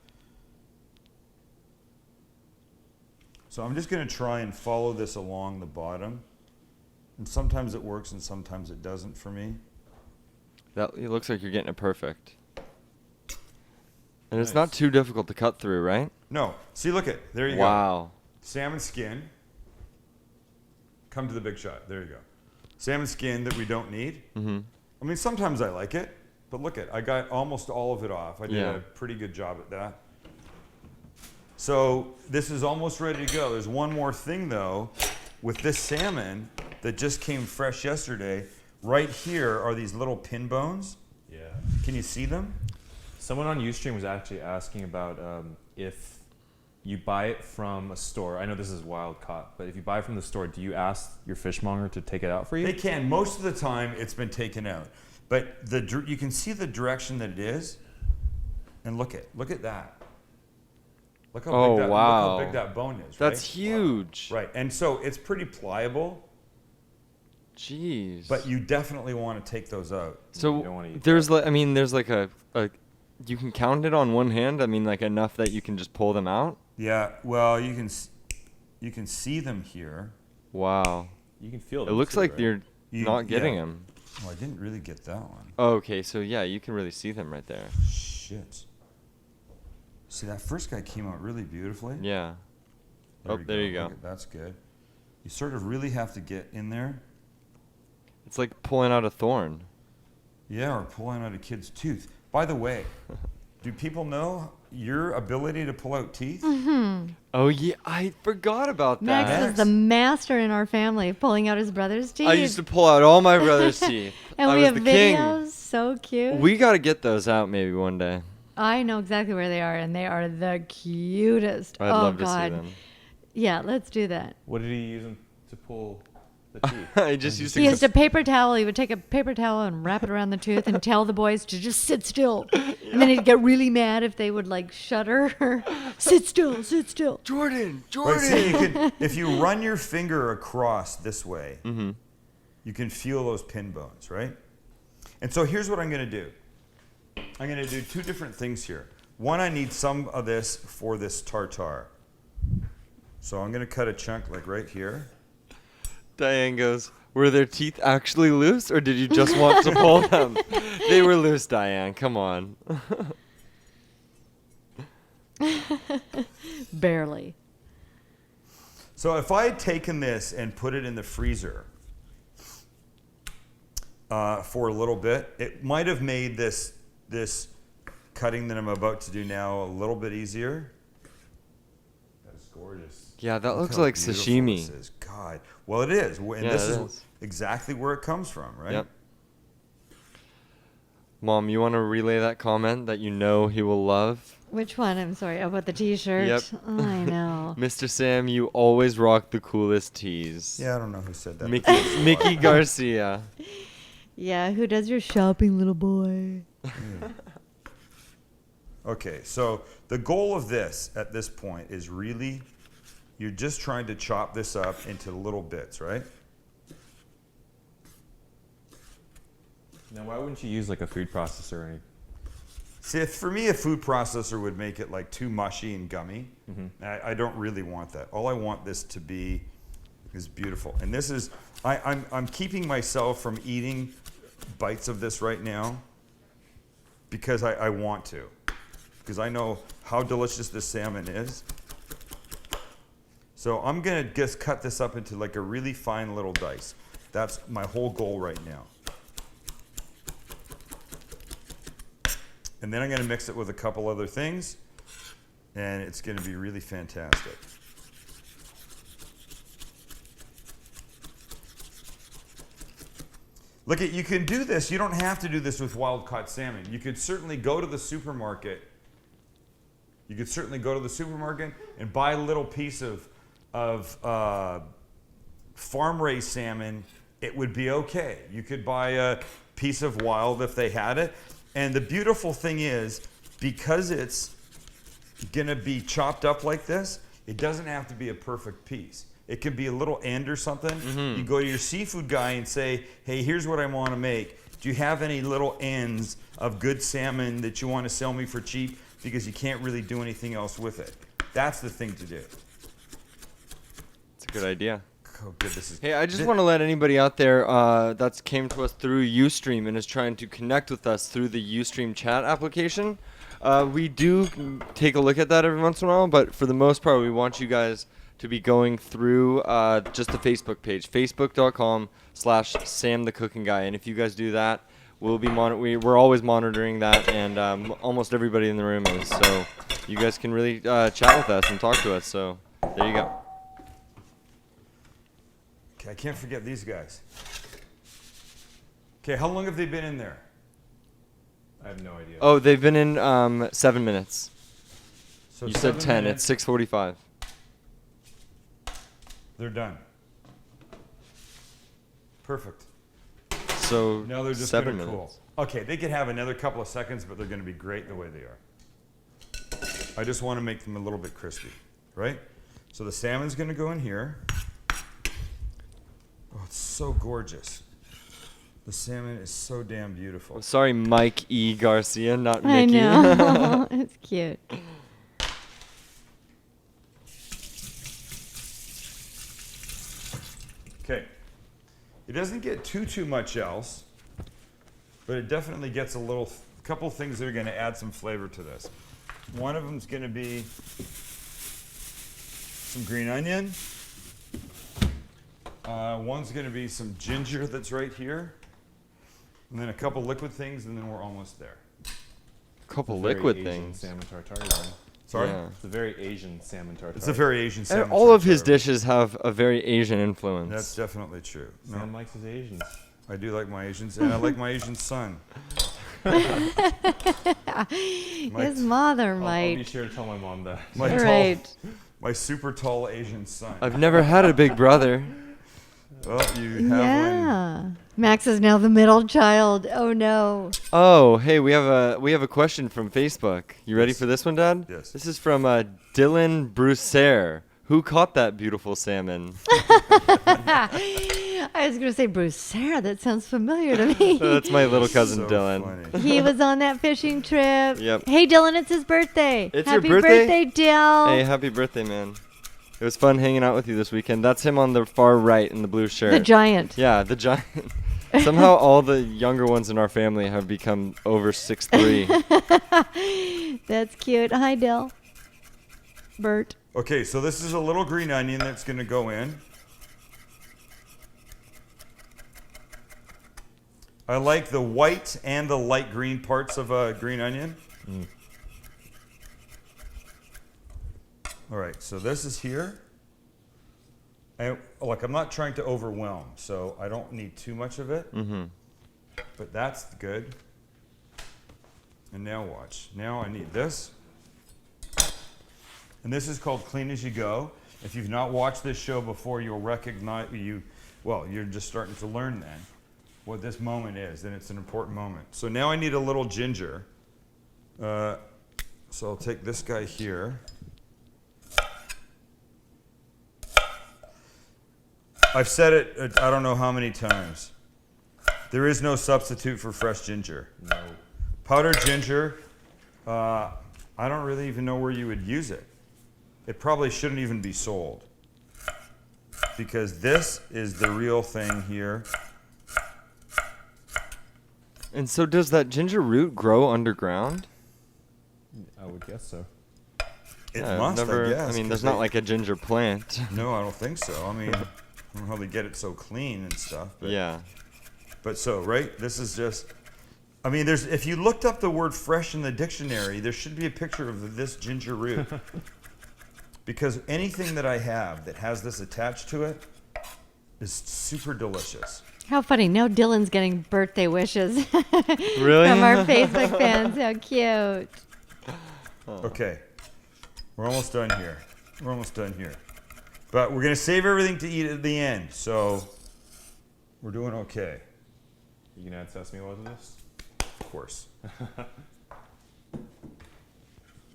So I'm just going to try and follow this along the bottom. And sometimes it works and sometimes it doesn't for me. It looks like you're getting it perfect. And it's Nice. not too difficult to cut through, right? No. See, look it. There you go. Wow. Salmon skin. Come to the big shot. There you go. Salmon skin that we don't need. Mm-hmm. I mean, sometimes I like it, but look it. I got almost all of it off. I did Yeah. a pretty good job at that. So this is almost ready to go. There's one more thing though, with this salmon that just came fresh yesterday. Right here are these little pin bones. Yeah. Can you see them? Someone on Ustream was actually asking about if you buy it from a store. I know this is wild caught, but if you buy it from the store, do you ask your fishmonger to take it out for you? They can. Most of the time, it's been taken out, but you can see the direction that it is, and look at that. Look how Oh, big that, wow. Look how big that bone is. That's right? huge. Right, and so it's pretty pliable, Jeez. but you definitely want to take those out. You don't So wanna eat there's like, I mean, there's like a you can count it on one hand. I mean, like enough that you can just pull them out. Yeah, well, you can see them here. Wow. You can feel It them looks too, like right? you're not getting yeah. them. Oh, I didn't really get that one. Oh, okay, so yeah, you can really see them right there. Shit. See, that first guy came out really beautifully. Yeah. we There you go. Okay, that's good. You sort of really have to get in there. It's like pulling out a thorn. Yeah, or pulling out a kid's tooth. By the way, do people know your ability to pull out teeth? Oh yeah, I forgot about that. Max is the master in our family, pulling out his brother's teeth. I used to pull out all my brother's teeth. and I we was have the king. videos. So cute. We got to get those out maybe one day. I know exactly where they are, and they are the cutest. I'd oh love to God. see them. Yeah, let's do that. What did he use them to pull the teeth? I just used to. He used a paper towel. He would take a paper towel and wrap it around the tooth and tell the boys to just sit still. And then he'd get really mad if they would like shudder. Sit still, sit still. Jordan. Right, so you can, if you run your finger across this way, you can feel those pin bones, right? And so here's what I'm going to do. I'm going to do two different things here. One, I need some of this for this tartar. So I'm going to cut a chunk like right here. Diane goes, were their teeth actually loose or did you just want to pull them? They were loose, Diane. Come on. Barely. So if I had taken this and put it in the freezer for a little bit, it might have made this cutting that I'm about to do now a little bit easier. That's gorgeous. Yeah, that Look looks how like beautiful sashimi. this is. God. Well, it is. And Yeah, this it is is. exactly where it comes from, right? Yep. Mom, you want to relay that comment that you know he will love? Which one? I'm sorry. About the T-shirt. Yep. Oh, I know. Mr. Sam, you always rock the coolest tees. Yeah, I don't know who said that. Mickey Garcia. Yeah. Who does your shopping, little boy? Okay, so the goal of this at this point is really, you're just trying to chop this up into little bits, right? Now, why wouldn't you use like a food processor or anything? See, if for me, a food processor would make it like too mushy and gummy. I don't really want that. All I want this to be is beautiful. And this is, I'm keeping myself from eating bites of this right now because I want to. Because I know how delicious this salmon is. So I'm gonna just cut this up into like a really fine little dice. That's my whole goal right now. And then I'm gonna mix it with a couple other things, and it's gonna be really fantastic. Look, you can do this. You don't have to do this with wild-caught salmon. You could certainly go to the supermarket. You could certainly go to the supermarket and buy a little piece of farm-raised salmon. It would be okay. You could buy a piece of wild if they had it. And the beautiful thing is, because it's gonna be chopped up like this, it doesn't have to be a perfect piece. It can be a little end or something. You go to your seafood guy and say, hey, here's what I want to make. Do you have any little ends of good salmon that you want to sell me for cheap? Because you can't really do anything else with it. That's the thing to do. It's a good idea. Oh, good, this is. Hey, I just want to let anybody out there that's came to us through Ustream and is trying to connect with us through the Ustream chat application. We do take a look at that every once in a while, but for the most part, we want you guys to be going through just the Facebook page, facebook.com/Sam the Cooking Guy. And if you guys do that, we'll be we're always monitoring that, and almost everybody in the room is. So you guys can really chat with us and talk to us. So there you go. Okay, I can't forget these guys. Okay, how long have they been in there? I have no idea. Oh, they've been in 7 minutes. So You said 7 10. minutes. It's 6:45. They're done. Perfect. So Now they're just 7 gonna minutes. cool. Okay, they could have another couple of seconds, but they're gonna be great the way they are. I just want to make them a little bit crispy, right? So the salmon's gonna go in here. Oh, it's so gorgeous. The salmon is so damn beautiful. I'm sorry, Mike E. Garcia, not I Mickey. know. It's cute. Okay. It doesn't get too much else, but it definitely gets a couple things that are going to add some flavor to this. One of them's going to be some green onion. One's going to be some ginger that's right here. And then a couple liquid things, and then we're almost there. A couple Very liquid Asian things. Salmon tartare. Then. Sorry? Yeah. It's a very Asian salmon tartare. It's a very Asian And salmon all of his tartare. dishes have a very Asian influence. That's definitely true. No, Sam likes his Asians. I do like my Asians, and I like my Asian son. His mother I'll be might. sure to tell my mom that. My super tall Asian son. I've never had a big brother. Well, you have one. Yeah. Max is now the middle child. Oh no. Oh, hey, we have a question from Facebook. You ready Yes. for this one, Dad? Yes. This is from Dylan Brucer. Who caught that beautiful salmon? I was going to say Bruce Sarah. That sounds familiar to me. That's my little cousin So Dylan. funny. He was on that fishing trip. Yep. Hey, Dylan, it's his birthday. It's your Happy birthday? Dill. Hey, happy birthday, man. It was fun hanging out with you this weekend. That's him on the far right in the blue shirt. The giant. Yeah, the giant. Somehow all the younger ones in our family have become over 6'3". That's cute. Hi, Dill. Bert. Okay, so this is a little green onion that's going to go in. I like the white and the light green parts of a green onion. All right, so this is here. And look, I'm not trying to overwhelm, so I don't need too much of it. Mm-hmm. But that's good. And now watch. Now I need this. And this is called Clean As You Go. If you've not watched this show before, you'll recognize you're just starting to learn then what this moment is, and it's an important moment. So now I need a little ginger. So I'll take this guy here. I've said it I don't know how many times. There is no substitute for fresh ginger. No. Powdered ginger, I don't really even know where you would use it. It probably shouldn't even be sold, because this is the real thing here. And so does that ginger root grow underground? I would guess so. It Yeah, must, never, I guess. I mean, 'cause there's not like a ginger plant. No, I don't think so. I mean, I don't know how they get it so clean and stuff. But, Yeah. But so, right, this is just, I mean, if you looked up the word fresh in the dictionary, there should be a picture of this ginger root. Because anything that I have that has this attached to it is super delicious. How funny. Now Dylan's getting birthday wishes Really? from our Facebook fans. How cute. Okay, we're almost done here. We're almost done here. But we're going to save everything to eat at the end, so we're doing okay. You can add sesame oil to this? Of course.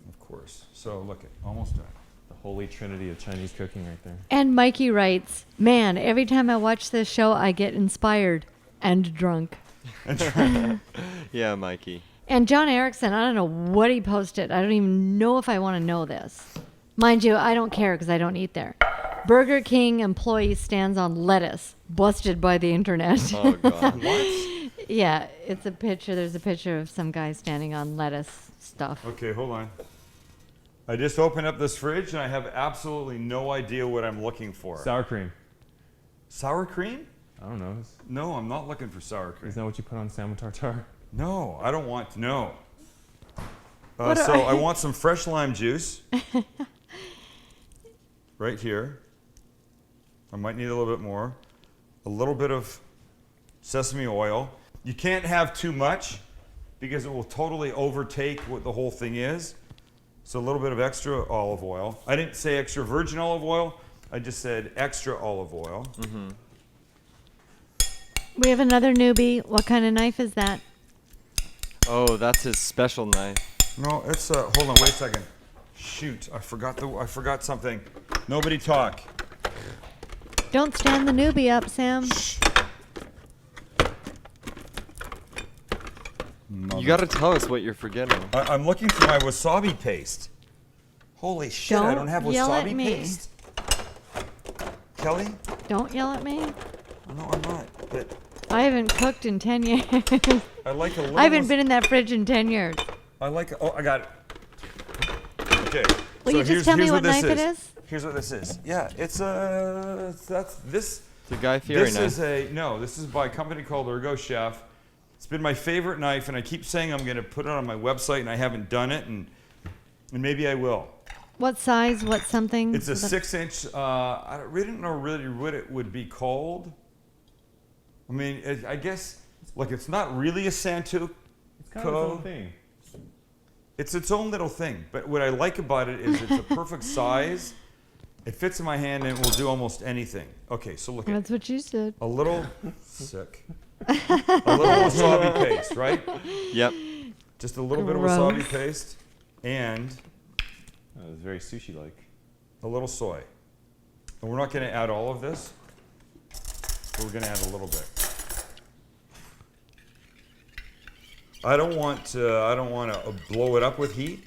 Of course. So look, almost done. The holy trinity of Chinese cooking right there. And Mikey writes, man, every time I watch this show, I get inspired and drunk. Yeah, Mikey. And John Erickson, I don't know what he posted. I don't even know if I want to know this. Mind you, I don't care because I don't eat there. Burger King employee stands on lettuce, busted by the internet. Oh, God. What? Yeah, it's a picture. There's a picture of some guy standing on lettuce stuff. Okay, hold on. I just opened up this fridge and I have absolutely no idea what I'm looking for. Sour cream. Sour cream? I don't know. No, I'm not looking for sour cream. Isn't that what you put on salmon tartare? No, I don't want to know. What So are- I want some fresh lime juice. Right here. I might need a little bit more. A little bit of sesame oil. You can't have too much because it will totally overtake what the whole thing is. So a little bit of extra olive oil. I didn't say extra virgin olive oil. I just said extra olive oil. Mm-hmm. We have another newbie. What kind of knife is that? Oh, that's his special knife. No, it's hold on, wait a second. Shoot, I forgot something. Nobody talk. Don't stand the newbie up, Sam. You got to tell us what you're forgetting. I'm looking for my wasabi paste. Holy shit, I don't have yell at wasabi me. paste. Kelly? Don't yell at me. No, I'm not. But I haven't cooked in 10 years. I like a little. I haven't been in that fridge in 10 years. I like. Oh, I got it. Okay. Will you just tell me what knife it is? Here's what this is. Yeah, it's that's this. The Guy Fieri This knife. is this is by a company called Ergo Chef. It's been my favorite knife, and I keep saying I'm going to put it on my website, and I haven't done it, and maybe I will. What size? What something? It's a 6-inch. I don't know really what it would be called. I mean, I guess, look, it's not really a Santoku. It's kind of its own thing. It's its own little thing. But what I like about it is it's a perfect size. It fits in my hand, and it will do almost anything. Okay, so look at That's what you said. a little sick. A little wasabi paste, right? Yep. Just a little bit of Gross. wasabi paste and It's very sushi-like. a little soy. And we're not going to add all of this. But we're going to add a little bit. I don't want to blow it up with heat,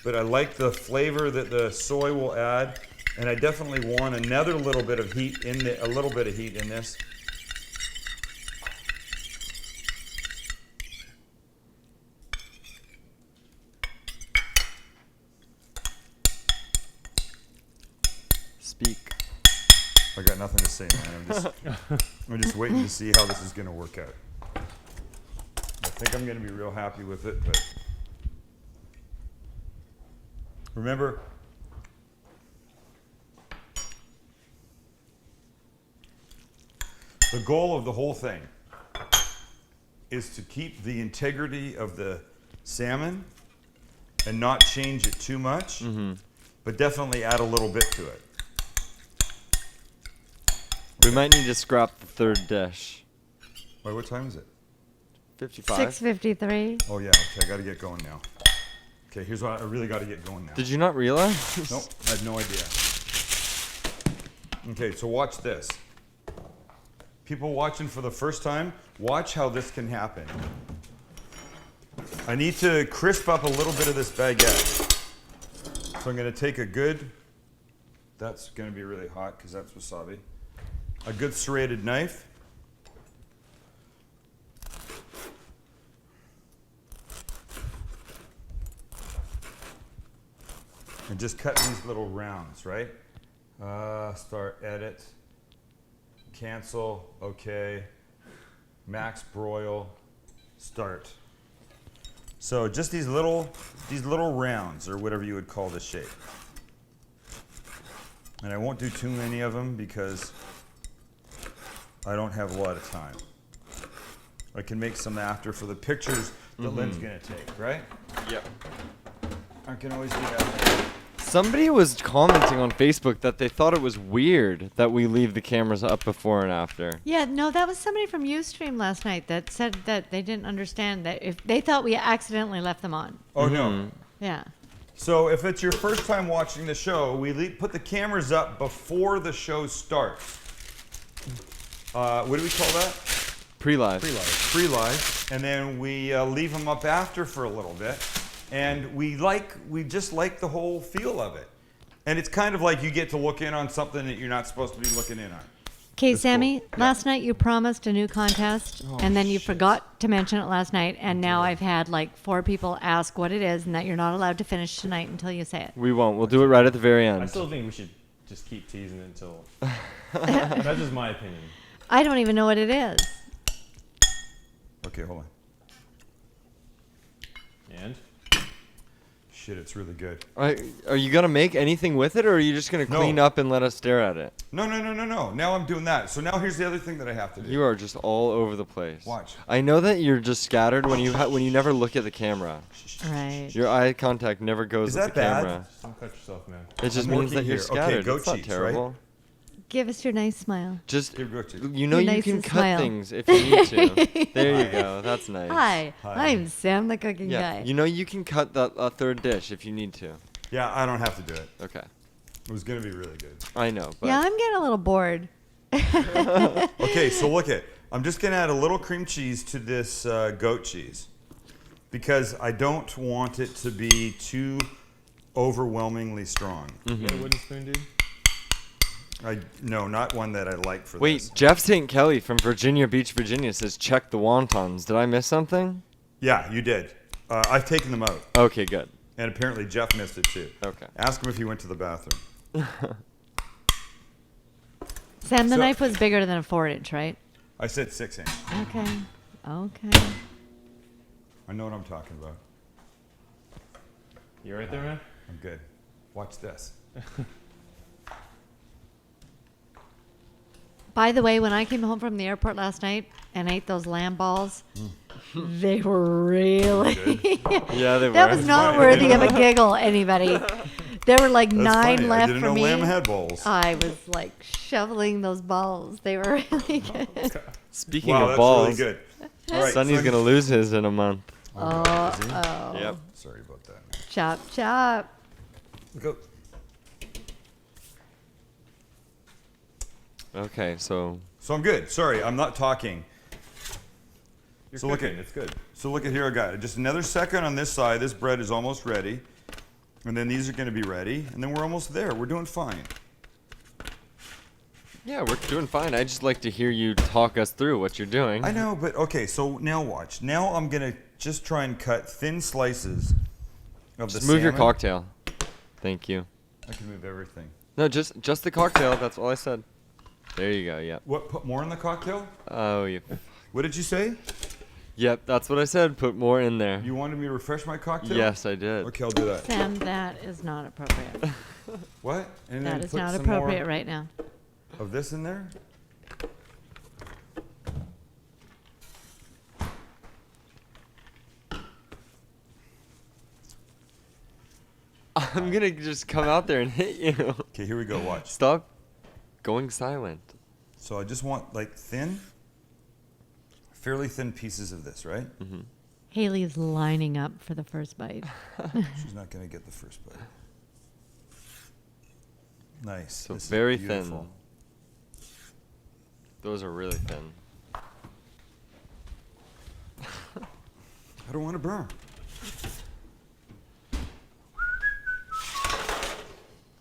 but I like the flavor that the soy will add, and I definitely want another little bit of heat in a little bit of heat in this. Speak. I got nothing to say, man. I'm just waiting to see how this is going to work out. I think I'm going to be real happy with it, but remember, the goal of the whole thing is to keep the integrity of the salmon and not change it too much, but definitely add a little bit to it. We might need to scrap the third dish. Wait, what time is it? 55. 6:53. Oh yeah, okay, I got to get going now. Okay, here's what I really got to get going now. Did you not realize? Nope, I had no idea. Okay, so watch this. People watching for the first time, watch how this can happen. I need to crisp up a little bit of this baguette. So I'm going to take a good, that's going to be really hot because that's wasabi. A good serrated knife. And just cut these little rounds, right? Start, edit, cancel, okay, max broil, start. So just these little rounds, or whatever you would call the shape. And I won't do too many of them because I don't have a lot of time. I can make some after for the pictures that Lynn's gonna take, right? Yep. I can always do that. Somebody was commenting on Facebook that they thought it was weird that we leave the cameras up before and after. Yeah, no, that was somebody from Ustream last night that said that they didn't understand that if they thought we accidentally left them on. Oh no. Yeah. So if it's your first time watching the show, we put the cameras up before the show starts. What do we call that? Pre-live. Pre-live. And then we leave them up after for a little bit. And we just like the whole feel of it. And it's kind of like you get to look in on something that you're not supposed to be looking in on. Okay, That's Sammy, cool. last night you promised a new contest, and then you forgot to mention it last night, and now I've had like 4 people ask what it is, and that you're not allowed to finish tonight until you say it. We won't. We'll do it right at the very I end. still think we should just keep teasing it until. That's just my opinion. I don't even know what it is. Okay, hold on. And Shit, it's really good. Are you going to make anything with it, or are you just going to No. clean up and let us stare at it? No. Now I'm doing that. So now here's the other thing that I have to do. You are just all over the place. Watch. I know that you're just scattered when you never look at the camera. Right. Your eye contact never goes Is at that the bad? camera. just don't cut yourself, man. It just I'm means that working you're here. Okay, scattered. goat It's not cheeks, right? terrible. Give us your nice smile. Just Here, go cheese. you know Your you can nicest cut smile. things if you need to. There you go. That's nice. Hi, Hi. I'm Sam the cooking Yeah. guy. You know you can cut that third dish if you need to. Yeah, I don't have to do it. Okay. It was gonna be really good. I know. But Yeah, I'm getting a little bored. Okay, so look at. I'm just gonna add a little cream cheese to this goat cheese because I don't want it to be too overwhelmingly strong. You got a wooden spoon, dude? No, not one that I like for Wait, this. Jeff St. Kelly from Virginia Beach, Virginia says check the wontons. Did I miss something? Yeah, you did. I've taken them out, Okay, good. And apparently Jeff missed it too. Okay. Ask him if he went to the bathroom. Sam, the So- knife was bigger than a 4-inch, right? I said 6 inch. Okay. Okay. I know what I'm talking about. You right there, man? I'm good. Watch this. By the way, when I came home from the airport last night and ate those lamb balls, they were really. Yeah, they That were. was not funny. worthy of a giggle, anybody. There were like That's 9 funny. I left didn't for know me. lamb had balls. I was like shoveling those balls. They were really good. Speaking Wow, of that's balls, really good. All right, Sonny's Sonny- gonna lose his in a month. Oh. Yep. Sorry about that. Chop, chop. Go. Okay, so So I'm good. Sorry, I'm not talking. You're So look cooking. at- It's good. So look at here, I got it. Just another second on this side. This bread is almost ready. And then these are going to be ready. And then we're almost there. We're doing fine. yeah, we're doing fine. I just like to hear you talk us through what you're doing. I know, but okay, so now watch. Now I'm going to just try and cut thin slices of Just the move your salmon. cocktail. Thank you. I can move everything. No, just the cocktail. That's all I said. There you go. Yep. What, put more in the cocktail? Oh, you. What did you say? Yep, that's what I said. Put more in there. You wanted me to refresh my cocktail? Yes, I did. Okay, I'll do that. Sam, that is not appropriate. What? And That then is put not some appropriate more right now. of this in there? I'm gonna just come out there and hit you. Okay, here we go. Watch. Stop going silent. So I just want like thin, fairly thin pieces of this, right? Mm-hmm. Haley is lining up for the first bite. She's not going to get the first bite. Nice. So This is very beautiful. thin. Those are really thin. I don't want to burn.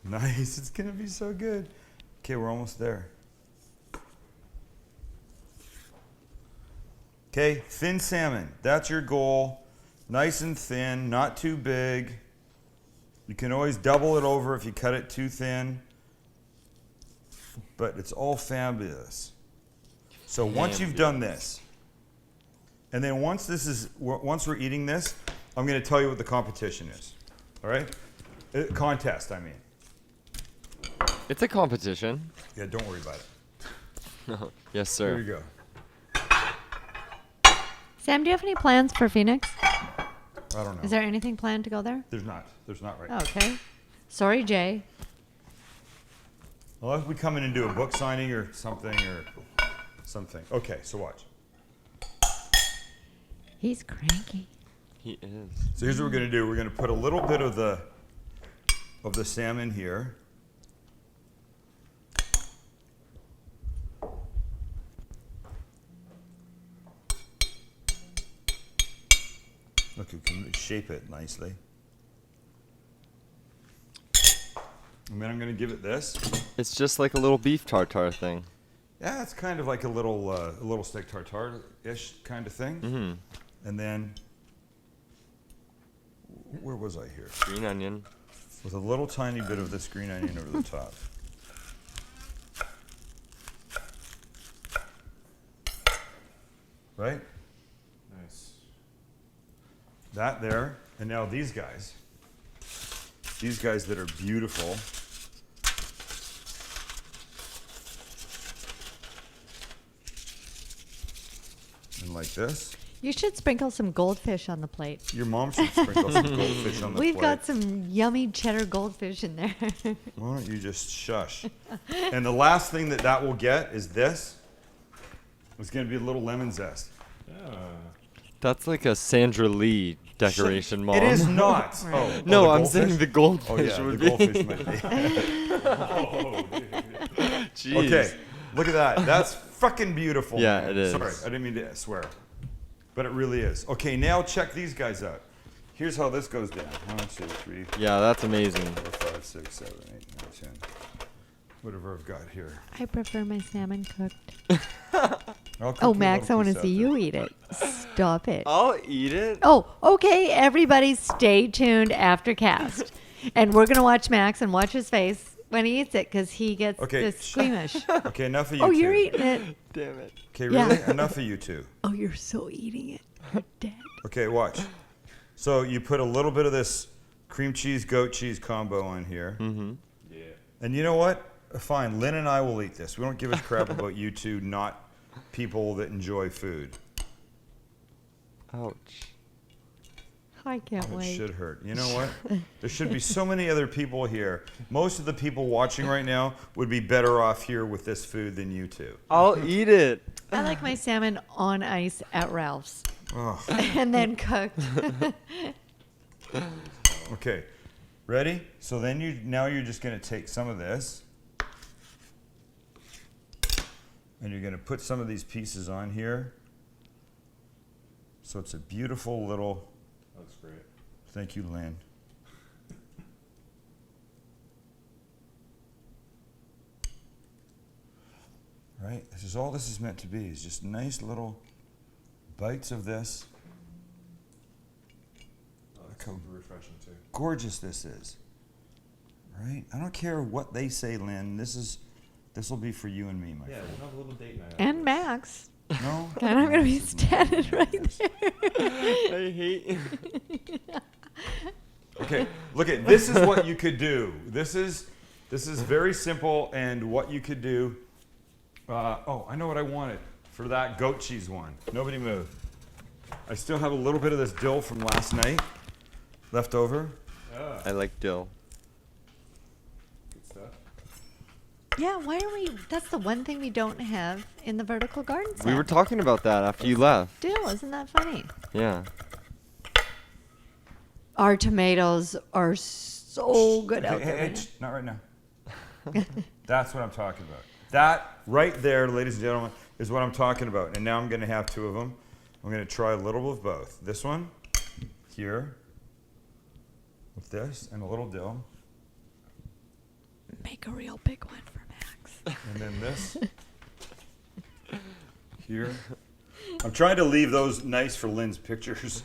Nice. It's going to be so good. Okay, we're almost there. Okay, thin salmon. That's your goal. Nice and thin, not too big. You can always double it over if you cut it too thin. But it's all fabulous. So once you've done this, and then once we're eating this, I'm going to tell you what the competition is. All right? Contest, I mean. It's a competition. Yeah, don't worry about it. Yes, Here sir. you go. Sam, do you have any plans for Phoenix? I don't know. Is there anything planned to go there? There's not right now. Okay. Sorry, Jay. Unless we come in and do a book signing or something. Okay, so watch. He's cranky. He is. So here's what we're gonna do. We're gonna put a little bit of the salmon here. Look, you can shape it nicely. And then I'm gonna give it this. It's just like a little beef tartare thing. Yeah, it's kind of like a little steak tartare-ish kind of thing. Mm-hmm. And then, where was I here? Green onion. With a little tiny bit of this green onion over the top. Right? Nice. That there. And now these guys. These guys that are beautiful. And like this. You should sprinkle some goldfish on the plate. Your mom should sprinkle some goldfish on the We've plate. got some yummy cheddar goldfish in there. Why don't you just shush? And the last thing that will get is this. It's going to be a little lemon zest. Yeah. That's like a Sandra Lee decoration, Mom. It is not. Right. Oh, No, the I'm goldfish? saying the goldfish Oh yeah, would the goldfish might be. Oh, dude. Jeez. Okay, look at that. That's fucking beautiful. Yeah, man. it is. Sorry, I didn't mean to swear, but it really is. Okay, now check these guys out. Here's how this goes down. 1, 2, 3, 4, Yeah, that's amazing. 5, 6, 7, 8, 9, 10. Whatever I've got here. I prefer my salmon cooked. I'll cook Oh, you a Max, I little want to piece see out you eat it. Stop it. I'll eat it. Oh, okay. Everybody stay tuned after cast. And we're going to watch Max and watch his face when he eats it because he gets Okay, this squeamish. Okay, enough of you Oh, two. you're eating it. Damn it. Okay, Yeah. really? Enough of you two. Oh, you're so eating it. You're dead. Okay, watch. So you put a little bit of this cream cheese, goat cheese combo on here. Mm-hmm. Yeah. And you know what? Fine, Lynn and I will eat this. We don't give a crap about you two not people that enjoy food. Ouch. I can't It wait. should hurt. You know what? There should be so many other people here. Most of the people watching right now would be better off here with this food than you two. I'll eat it. I like my salmon on ice at Ralph's Oh. and then cooked. Okay, ready? So then you're just gonna take some of this, and you're gonna put some of these pieces on here. So it's a beautiful little. Looks great. Thank you, Lynn. Right? This is all this is meant to be, is just nice little bites of this. Oh, it's Cool. super refreshing too. Gorgeous this is. Right? I don't care what they say, Lynn. This will be for you and me, my Yeah, friend. we'll have a little date night. And Max. No? And I'm going to be standing right there. I hate. Okay, look at this is what you could do. This is very simple, and what you could do. Oh, I know what I wanted for that goat cheese one. Nobody move. I still have a little bit of this dill from last night left over. I like dill. Good stuff. Yeah, why don't we? That's the one thing we don't have in the vertical garden set. We were talking about that after you left. Dill, isn't that funny? Yeah. Our tomatoes are so good out Hey, there. hey, right now. not right now. That's what I'm talking about. That right there, ladies and gentlemen, is what I'm talking about. And now I'm going to have two of them. I'm going to try a little of both. This one here with this and a little dill. Make a real big one for Max. And then this here. I'm trying to leave those nice for Lynn's pictures.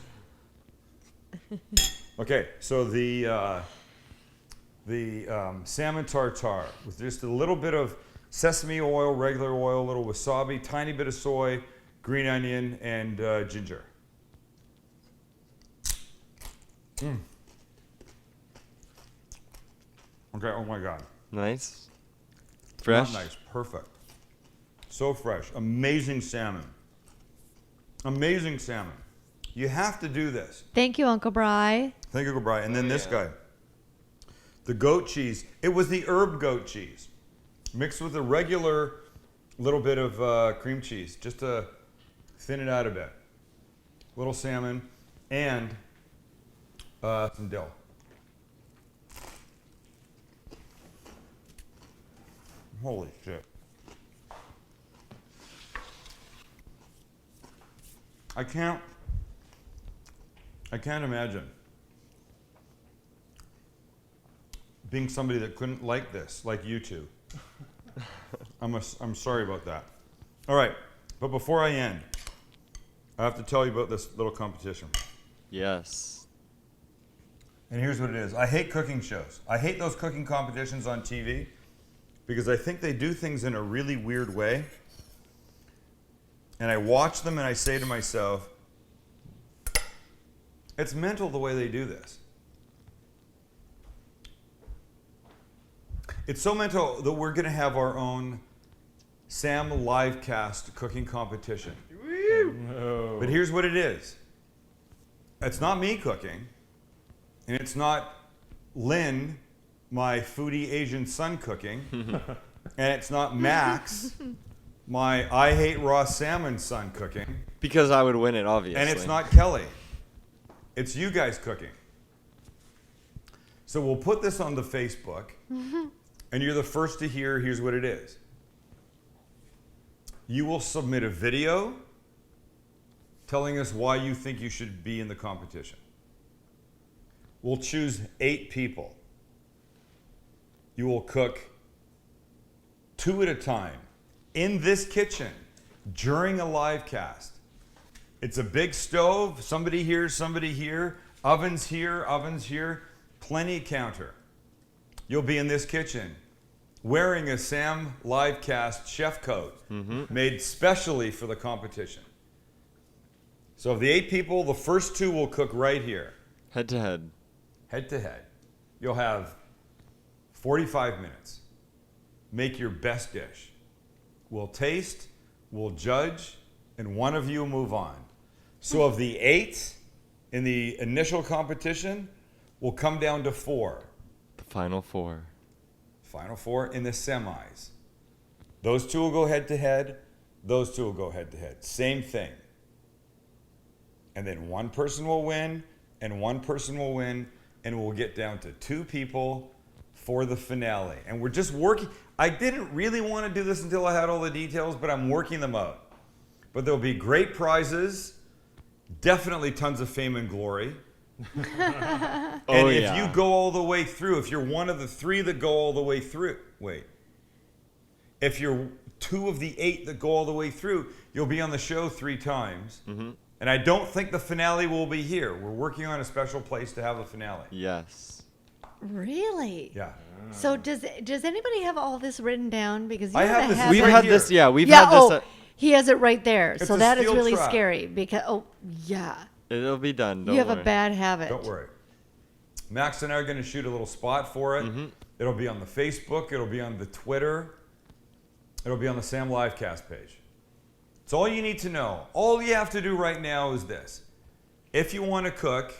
Okay, so the salmon tartare with just a little bit of sesame oil, regular oil, a little wasabi, tiny bit of soy, green onion, and ginger. Mm. Okay, oh my God. Nice. Fresh. Not nice, perfect. So fresh. Amazing salmon. Amazing salmon. You have to do this. Thank you, Uncle Bry. Thank you, Brian. And then this guy. The goat cheese. It was the herb goat cheese mixed with a regular little bit of cream cheese just to thin it out a bit. Little salmon and some dill. Holy shit. I can't imagine being somebody that couldn't like this, like you two. I'm sorry about that. All right, but before I end, I have to tell you about this little competition. Yes. And here's what it is. I hate cooking shows. I hate those cooking competitions on TV because I think they do things in a really weird way. And I watch them and I say to myself, it's mental the way they do this. It's so mental that we're going to have our own Sam livecast cooking competition. No. But here's what it is. It's not me cooking, and it's not Lynn, my foodie Asian son, cooking, and it's not Max, my I hate raw salmon son, cooking, Because I would win it, obviously. and it's not Kelly. It's you guys cooking. So we'll put this on the Facebook, and you're the first to hear, here's what it is. You will submit a video telling us why you think you should be in the competition. We'll choose 8 people. You will cook 2 at a time in this kitchen during a live cast. It's a big stove, somebody here, ovens here, plenty counter. You'll be in this kitchen wearing a Sam Livecast chef coat made specially for the competition. So of the 8 people, the first 2 will cook right here. Head to head. Head to head. You'll have 45 minutes. Make your best dish. We'll taste, we'll judge, and one of you will move on. So of the 8 in the initial competition, we'll come down to 4. The final 4. Final 4 in the semis. Those 2 will go head to head. Those 2 will go head to head. Same thing. And then one person will win, and one person will win, and we'll get down to 2 people for the finale. And we're just working. I didn't really want to do this until I had all the details, but I'm working them out. But there'll be great prizes, definitely tons of fame and glory. And if you go all the way through, if you're one of the 3 that go all the way through, if you're 2 of the 8 that go all the way through, you'll be on the show 3 times. And I don't think the finale will be here. We're working on a special place to have the finale. Yes. Really? Yeah. So does anybody have all this written down? Because you I have this We've right had here. this, yeah. We've yeah. had this. He has it right there. It's So a that is steel really trap. scary because yeah, It'll be done. Don't you have worry. a bad habit. Don't worry. Max and I are going to shoot a little spot for it. It'll be on the Facebook. It'll be on the Twitter. It'll be on the Sam Livecast page. It's all you need to know. All you have to do right now is this. If you want to cook,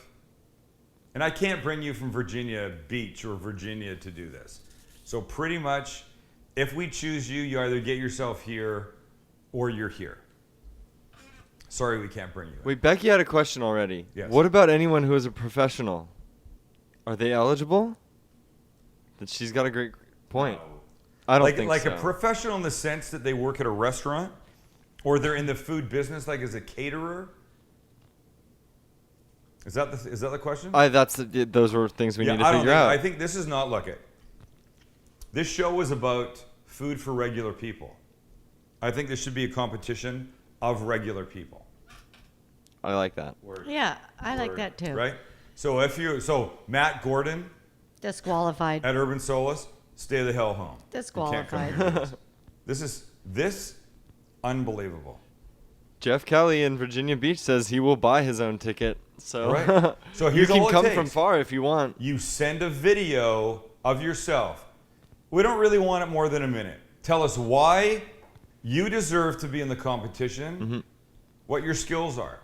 and I can't bring you from Virginia Beach or Virginia to do this. So pretty much, if we choose you, you either get yourself here or you're here. Sorry we can't bring you. Wait, Becky had a question already. Yes. What about anyone who is a professional? Are they eligible? That she's got a great point. I don't think like so. a professional in the sense that they work at a restaurant or they're in the food business like as a caterer. Is that the question? Those were things we need to I don't figure think, out. I think this is not look it. This show is about food for regular people. I think this should be a competition of regular people. I like that. Yeah, I like that too. Right? So Matt Gordon Disqualified. at Urban Solace, stay the hell home. You can't come Disqualified. here to this unbelievable. Jeff Kelly in Virginia Beach says he will buy his own ticket. So, Right. So you here's can all it come takes. from far if you want. You send a video of yourself. We don't really want it more than a minute. Tell us why you deserve to be in the competition, what your skills are.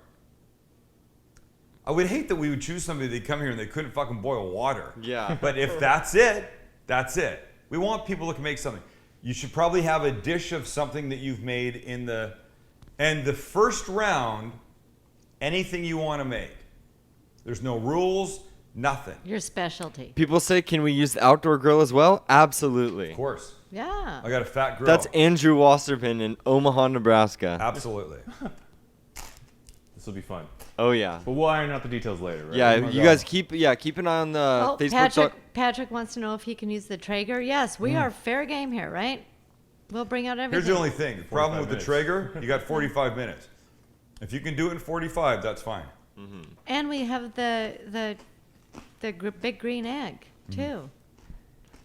I would hate that we would choose somebody that come here and they couldn't fucking boil water. Yeah. But if that's it, that's it. We want people that can make something. You should probably have a dish of something that you've made and the first round, anything you want to make. There's no rules, nothing. Your specialty. People say, can we use the outdoor grill as well? Absolutely. Of course. Yeah. I got a fat grill. That's Andrew Wasserman in Omaha, Nebraska. Absolutely. This will be fun. Oh, yeah. But we'll iron out the details later, right? Yeah, Oh my you God. guys keep an eye on the Facebook. Patrick wants to know if he can use the Traeger. Yes, we are fair game here, right? We'll bring out everything. Here's the only thing. The problem with the 45 Traeger, you got 45 minutes. If you can do it in 45, that's fine. And we have the big green egg too.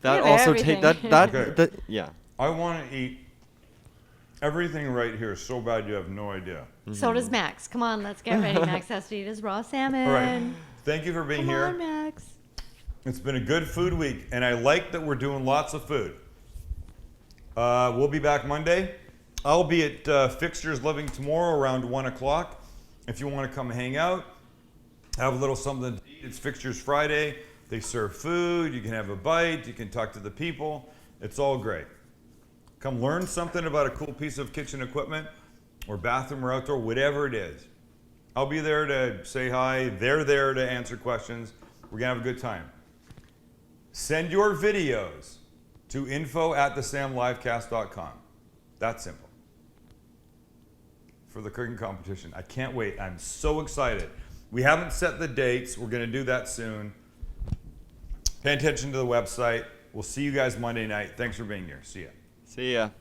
That We have also everything. Okay. Yeah. I want to eat everything right here so bad you have no idea. So does Max. Come on, let's get ready. Max has to eat his raw salmon. All right. Thank you for being Come here. on, Max. It's been a good food week, and I like that we're doing lots of food. We'll be back Monday. I'll be at Fixtures Living tomorrow around 1 o'clock. If you want to come hang out, have a little something to eat. It's Fixtures Friday. They serve food. You can have a bite. You can talk to the people. It's all great. Come learn something about a cool piece of kitchen equipment or bathroom or outdoor, whatever it is. I'll be there to say hi. They're there to answer questions. We're going to have a good time. Send your videos to info@thesamlivecast.com. That's simple. For the cooking competition. I can't wait. I'm so excited. We haven't set the dates. We're going to do that soon. Pay attention to the website. We'll see you guys Monday night. Thanks for being here. See ya. See ya.